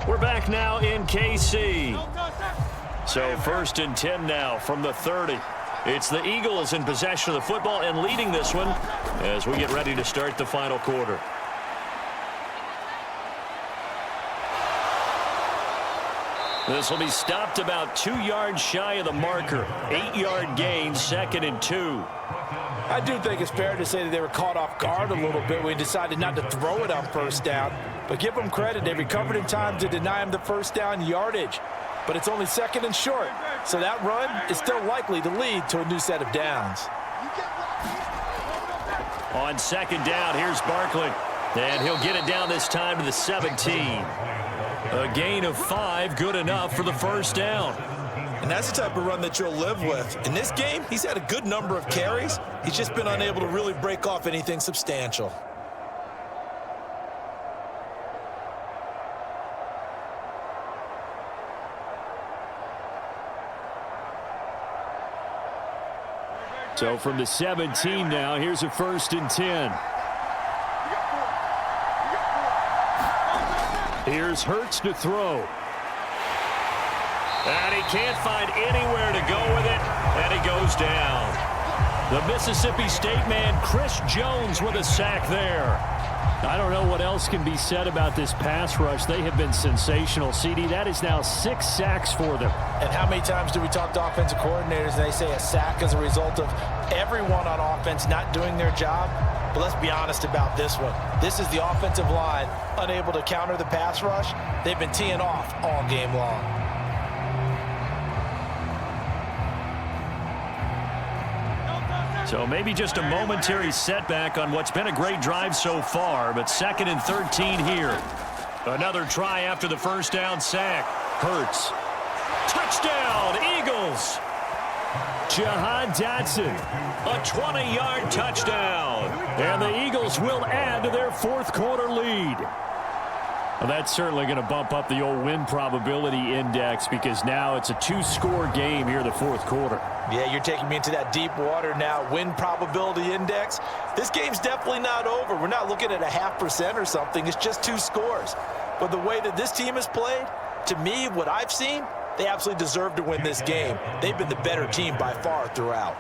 We're back now in KC. So 1st and 10 now from the 30. It's the Eagles in possession of the football and leading this one as we get ready to start the final quarter. This will be stopped about 2 yards shy of the marker. 8-yard gain, 2nd and 2. I do think it's fair to say that they were caught off guard a little bit when we decided not to throw it on first down. But give them credit. They recovered in time to deny him the first down yardage. But it's only 2nd and short. So that run is still likely to lead to a new set of downs. On 2nd down, here's Barkley. And he'll get it down this time to the 17. A gain of 5, good enough for the first down. And that's the type of run that you'll live with. In this game, he's had a good number of carries. He's just been unable to really break off anything substantial. So from the 17 now, here's a 1st and 10. Here's Hurts to throw. And he can't find anywhere to go with it, and he goes down. The Mississippi State man, Chris Jones, with a sack there. I don't know what else can be said about this pass rush. They have been sensational, CD. That is now 6 sacks for them. And how many times do we talk to offensive coordinators and they say a sack as a result of everyone on offense not doing their job? But let's be honest about this one. This is the offensive line unable to counter the pass rush. They've been teeing off all game long. So maybe just a momentary setback on what's been a great drive so far, but 2nd and 13 here. Another try after the first down sack. Hurts. Touchdown, Eagles. Jahan Dotson, a 20-yard touchdown. And the Eagles will add to their 4th quarter lead. Well, that's certainly going to bump up the old win probability index because now it's a 2-score game here in the 4th quarter. Yeah, you're taking me into that deep water now. Win probability index. This game's definitely not over. We're not looking at a 0.5% or something. It's just 2 scores. But the way that this team has played, to me, what I've seen, they absolutely deserve to win this game. They've been the better team by far throughout.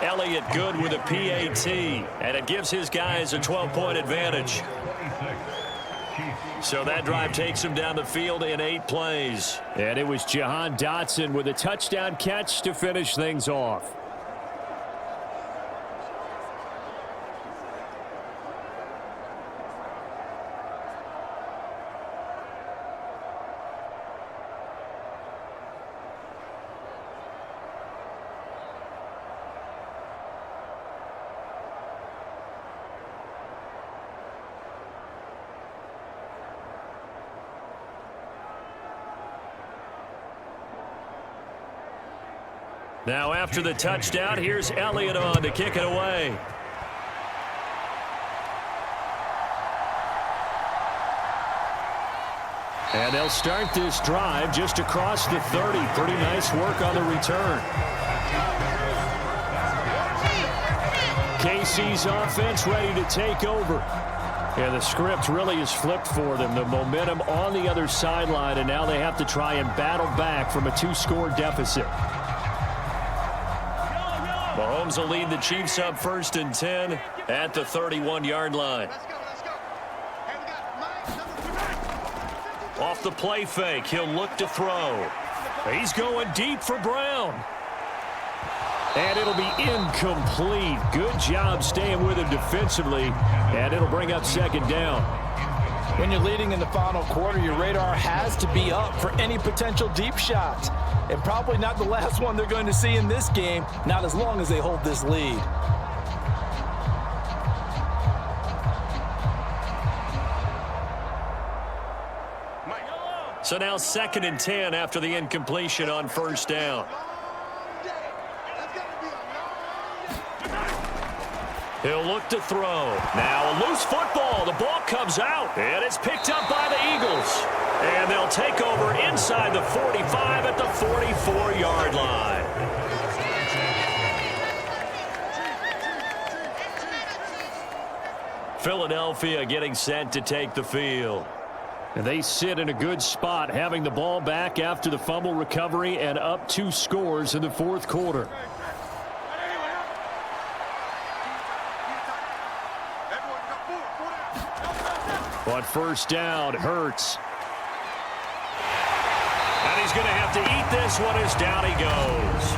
Elliott good with a PAT, and it gives his guys a 12-point advantage. So that drive takes him down the field in 8 plays. And it was Jahan Dotson with a touchdown catch to finish things off. Now after the touchdown, here's Elliott on to kick it away. And they'll start this drive just across the 30. Pretty nice work on the return. KC's offense ready to take over. Yeah, the script really is flipped for them. The momentum on the other sideline, and now they have to try and battle back from a 2-score deficit. Mahomes will lead the Chiefs up 1st and 10 at the 31-yard line. Off the play fake, he'll look to throw. He's going deep for Brown. And it'll be incomplete. Good job staying with him defensively, and it'll bring up 2nd down. When you're leading in the final quarter, your radar has to be up for any potential deep shots. And probably not the last one they're going to see in this game, not as long as they hold this lead. So now 2nd and 10 after the incompletion on 1st down. He'll look to throw. Now a loose football. The ball comes out, and it's picked up by the Eagles. And they'll they'll take over inside the 45 at the 44-yard line. Philadelphia getting set to take the field. And they sit in a good spot, having the ball back after the fumble recovery and up 2 scores in the fourth quarter. But first down, Hurts. And he's going to have to eat this one as down he goes.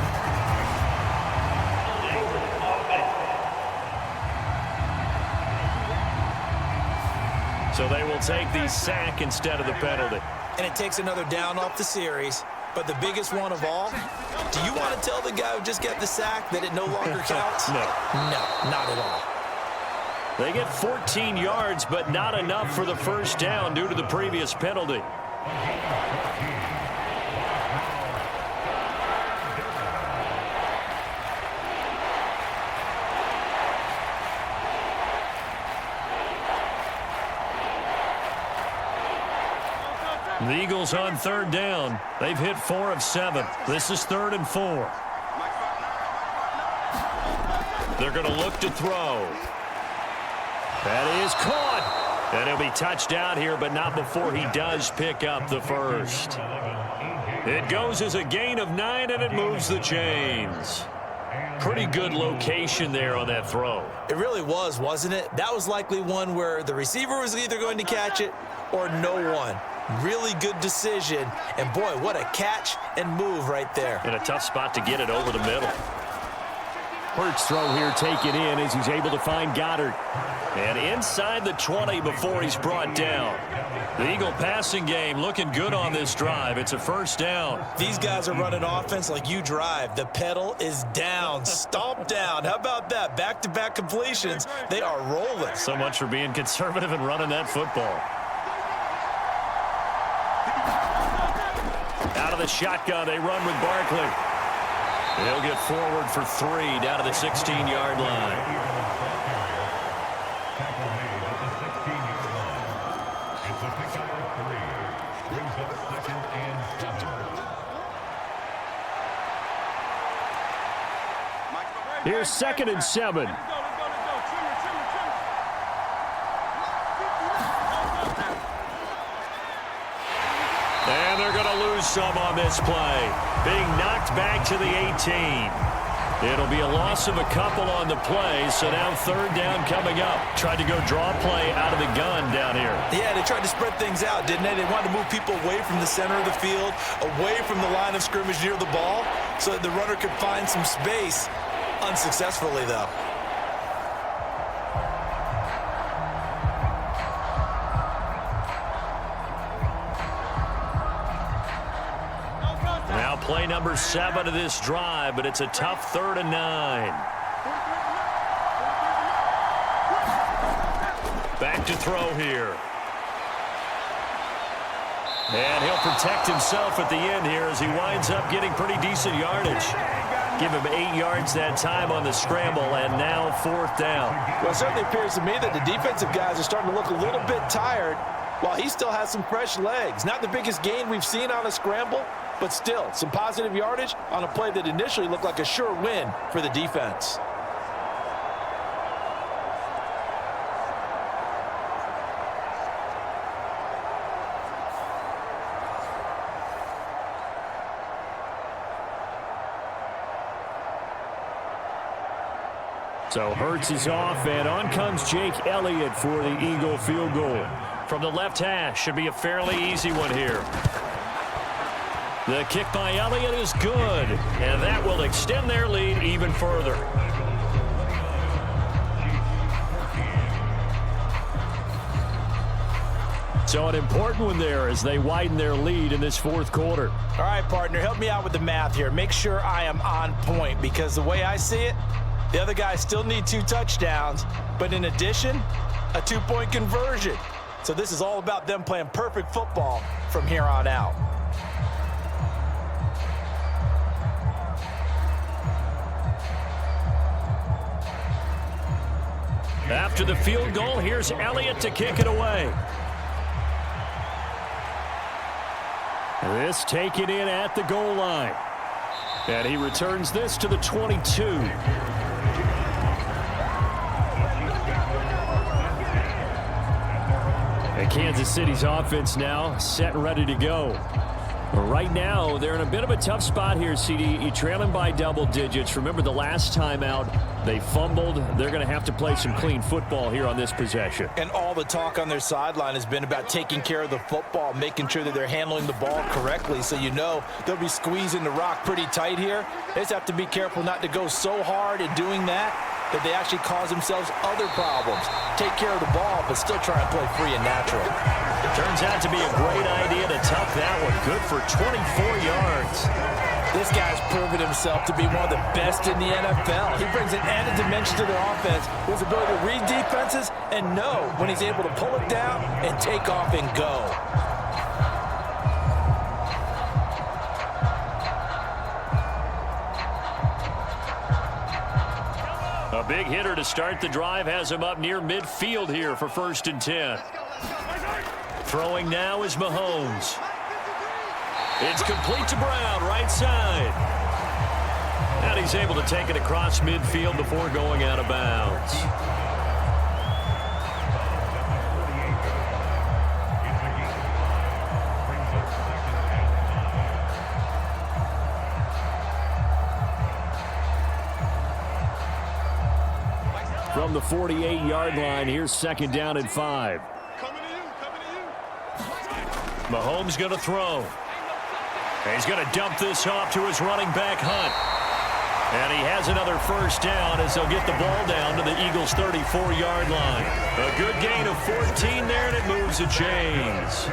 So they will take the sack instead of the penalty. And it takes another down off the series. But the biggest one of all, do you want to tell the guy who just got the sack that it no longer counts? No. No, not at all. They get 14 yards, but not enough for the first down due to the previous penalty. The Eagles on third down. They've hit 4 of 7. This is 3rd and 4. They're going to look to throw. That is caught. And he'll be touched out here, but not before he does pick up the first. It goes as a gain of 9, and it moves the chains. Pretty good location there on that throw. It really was, wasn't it? That was likely one where the receiver was either going to catch it or no one. Really good decision. And, boy, what a catch and move right there. In a tough spot to get it over the middle. Hurts throw here taken in as he's able to find Goddard. And inside the 20 before he's brought down. The Eagle passing game looking good on this drive. It's a first down. These guys are running offense like you drive. The pedal is down, stomp down. How about that? Back-to-back completions. They are rolling. So much for being conservative and running that football. Out of the shotgun, they run with Barkley. They'll get forward for 3 down to the 16-yard line. Tackle made at the 16-yard line. It's a pickup of 3. Brings up 2nd and 7. Here's 2nd and 7. And they're going to lose some on this play. Being knocked back to the 18. It'll be a loss of a couple on the play, so now 3rd down coming up. Tried to go draw play out of the gun down here. Yeah, they tried to spread things out, didn't they? They wanted to move people away from the center of the field, away from the line of scrimmage near the ball, so that the runner could find some space. Unsuccessfully, though. Now play number 7 of this drive, but it's a tough 3rd and 9. Back to throw here. And he'll protect himself at the end here as he winds up getting pretty decent yardage. Give him 8 yards that time on the scramble, and now 4th down. Well, it certainly appears to me that the defensive guys are starting to look a little bit tired while he still has some fresh legs. Not the biggest gain we've seen on a scramble, but still some positive yardage on a play that initially looked like a sure win for the defense. So Hurts is off, and on comes Jake Elliott for the Eagle field goal. From the left hash, should be a fairly easy one here. The kick by Elliott is good, and that will extend their lead even further. So an important one there as they widen their lead in this 4th quarter. All right, partner, help me out with the math here. Make sure I am on point, because the way I see it, the other guys still need 2 touchdowns, but in addition, a 2-point conversion. So this is all about them playing perfect football from here on out. After the field goal, here's Elliott to kick it away. This taken in at the goal line. And he returns this to the 22. And Kansas City's offense now set and ready to go. Right now, they're in a bit of a tough spot here, CD. You're trailing by double digits. Remember the last time out, they fumbled. They're going to have to play some clean football here on this possession. And all the talk on their sideline has been about taking care of the football, making sure that they're handling the ball correctly. So you know they'll be squeezing the rock pretty tight here. They just have to be careful not to go so hard in doing that they actually cause themselves other problems. Take care of the ball, but still try and play free and natural. Turns out to be a great idea to tuck that one. Good for 24 yards. This guy's proven himself to be one of the best in the NFL. He brings an added dimension to their offense with his ability to read defenses and know when he's able to pull it down and take off and go. A big hitter to start the drive has him up near midfield here for 1st and 10. Throwing now is Mahomes. It's complete to Brown, right side. And he's able to take it across midfield before going out of bounds. From the 48-yard line, here's 2nd down and 5. Mahomes going to throw. He's going to dump this off to his running back, Hunt. And he has another 1st down as they'll get the ball down to the Eagles' 34-yard line. A good gain of 14 there, and it moves the chains.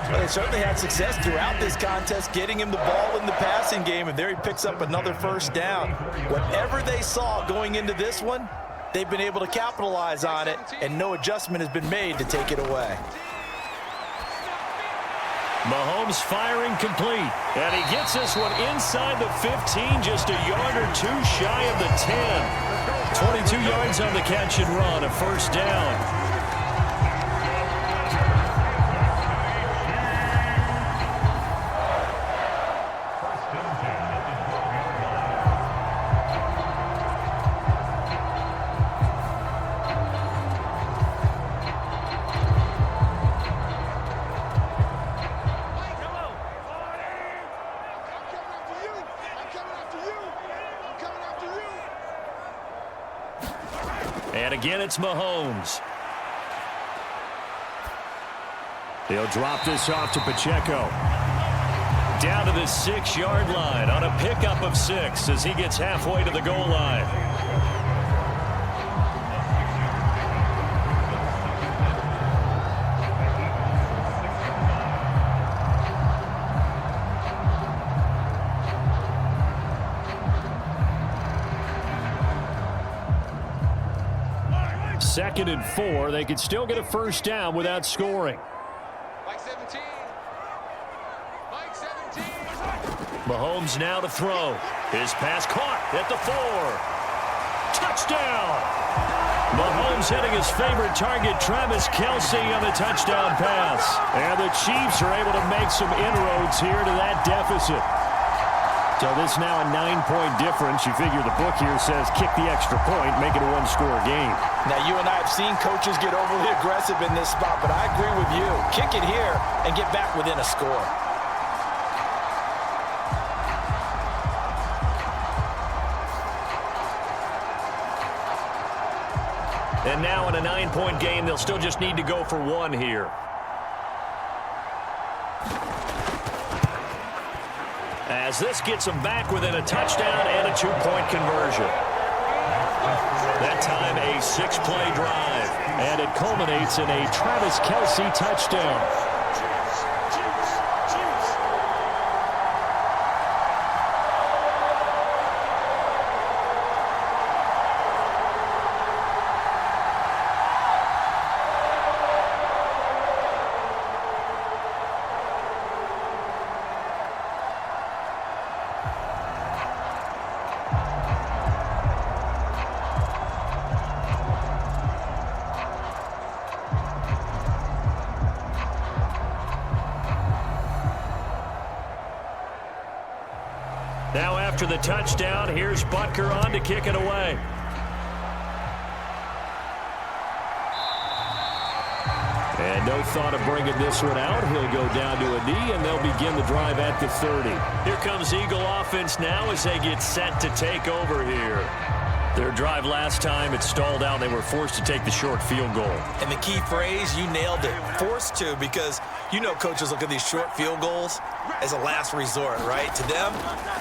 Well, they certainly had success throughout this contest, getting him the ball in the passing game, and there he picks up another 1st down. Whatever they saw going into this one, they've been able to capitalize on it, and no adjustment has been made to take it away. Mahomes firing complete, and he gets this one inside the 15, just a yard or two shy of the 10. 22 yards on the catch and run, a 1st down. And again, it's Mahomes. He'll drop this off to Pacheco. Down to the 6-yard line on a pickup of 6 as he gets halfway to the goal line. Second and 4. They could still get a 1st down without scoring. Mike 17. Mike 17. Mahomes now to throw. His pass caught at the 4. Touchdown! Mahomes hitting his favorite target, Travis Kelce, on the touchdown pass. And the Chiefs are able to make some inroads here to that deficit. So this now a 9-point difference. You figure the book here says kick the extra point, make it a 1-score game. Now, you and I have seen coaches get overly aggressive in this spot, but I agree with you. Kick it here and get back within a score. And now in a 9-point game, they'll still just need to go for 1 here. As this gets them back within a touchdown and a 2-point conversion. That time a 6-play drive. And it culminates in a Travis Kelce touchdown. Now after the touchdown, here's Butker on to kick it away. And no thought of bringing this one out. He'll go down to a knee, and they'll begin the drive at the 30. Here comes Eagle offense now as they get set to take over here. Their drive last time, it stalled out. They were forced to take the short field goal. And the key phrase, you nailed it, forced to, because you know coaches look at these short field goals as a last resort, right? To them,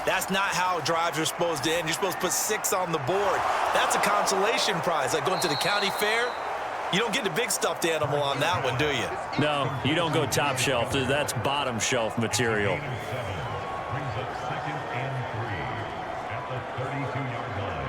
that's not how drives are supposed to end. You're supposed to put 6 on the board. That's a consolation prize, like going to the county fair. You don't get the big stuffed animal on that one, do you? No, you don't go top shelf. That's bottom shelf material. Brings up 2nd and 3 at the 32-yard line.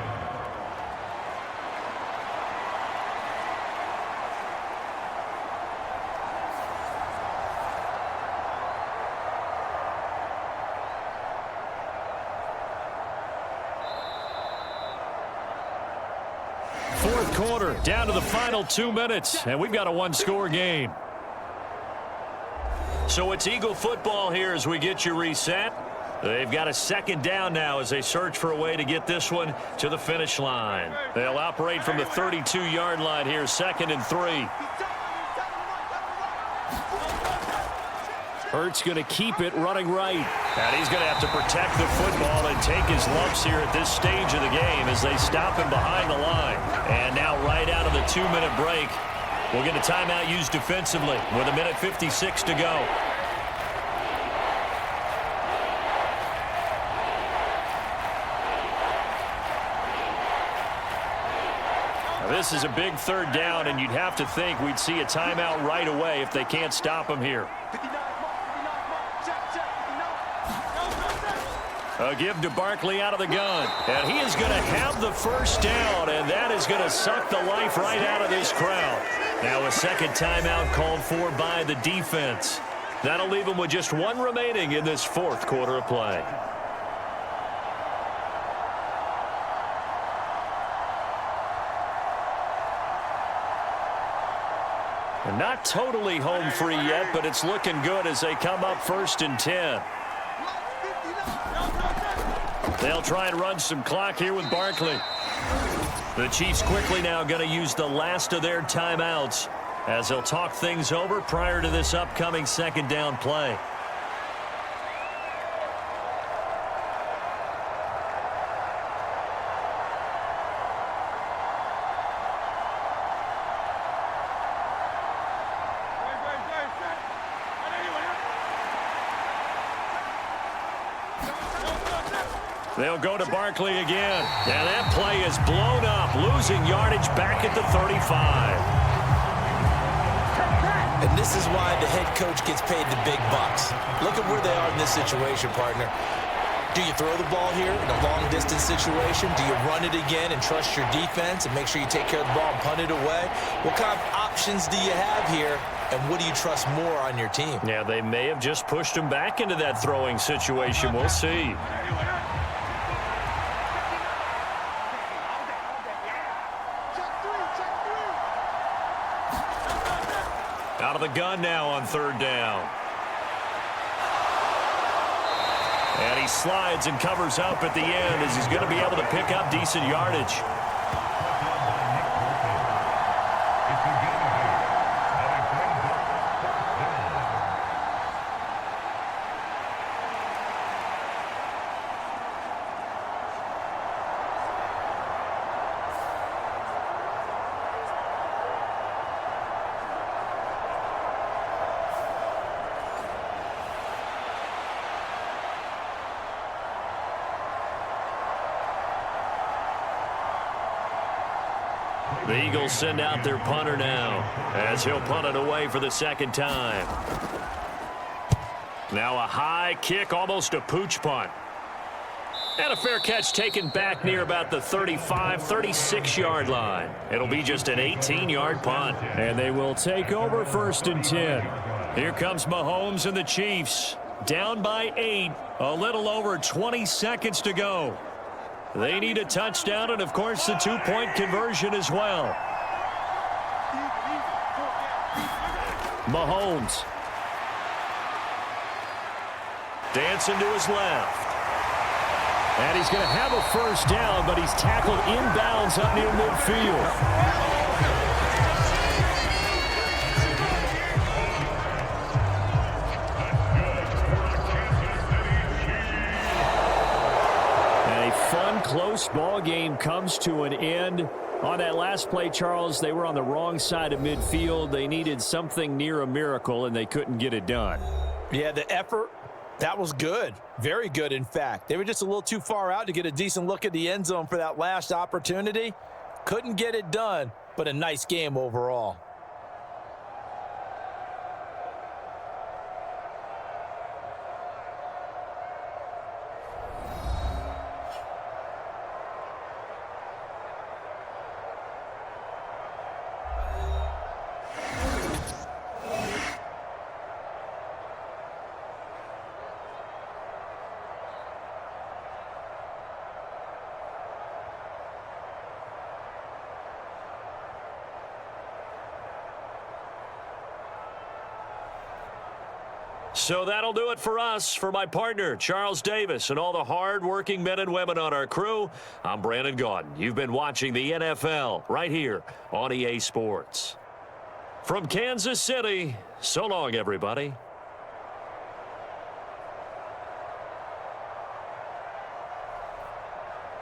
Fourth quarter, down to the final 2 minutes, and we've got a one-score game. So it's Eagle football here as we get you reset. They've got a second down now as they search for a way to get this one to the finish line. They'll operate from the 32-yard line here, 2nd and 3. Hurts going to keep it running right. And he's going to have to protect the football and take his lumps here at this stage of the game as they stop him behind the line. And now right out of the 2-minute break, we'll get a timeout used defensively with 1:56 to go. Now, this is a big third down, and you'd have to think we'd see a timeout right away if they can't stop him here. A give to Barkley out of the gun. And he is going to have the first down, and that is going to suck the life right out of this crowd. Now a second timeout called for by the defense. That'll leave them with just 1 remaining in this fourth quarter of play. And not totally home free yet, but it's looking good as they come up 1st and 10. They'll try and run some clock here with Barkley. The Chiefs quickly now going to use the last of their timeouts as they'll talk things over prior to this upcoming second down play. They'll go to Barkley again. And that play is blown up, losing yardage back at the 35. And this is why the head coach gets paid the big bucks. Look at where they are in this situation, partner. Do you throw the ball here in a long-distance situation? Do you run it again and trust your defense and make sure you take care of the ball and punt it away? What kind of options do you have here, and what do you trust more on your team? Yeah, they may have just pushed him back into that throwing situation. We'll see. Out of the gun now on 3rd down. And he slides and covers up at the end as he's going to be able to pick up decent yardage. The Eagles send out their punter now as he'll punt it away for the second time. Now a high kick, almost a pooch punt. And a fair catch taken back near about the 35, 36-yard line. It'll be just an 18-yard punt. And they will take over 1st and 10. Here comes Mahomes and the Chiefs. Down by 8, a little over 20 seconds to go. They need a touchdown and, of course, the 2-point conversion as well. Mahomes. Dancing to his left. And he's going to have a first down, but he's tackled inbounds up near midfield. Close ball game comes to an end. On that last play, Charles, they were on the wrong side of midfield. They needed something near a miracle, and they couldn't get it done. Yeah, the effort, that was good. Very good, in fact. They were just a little too far out to get a decent look at the end zone for that last opportunity. Couldn't get it done, but a nice game overall. So that'll do it for us. For my partner, Charles Davis, and all the hard-working men and women on our crew, I'm Brandon Gaudin. You've been watching the NFL right here on EA Sports. From Kansas City, so long, everybody.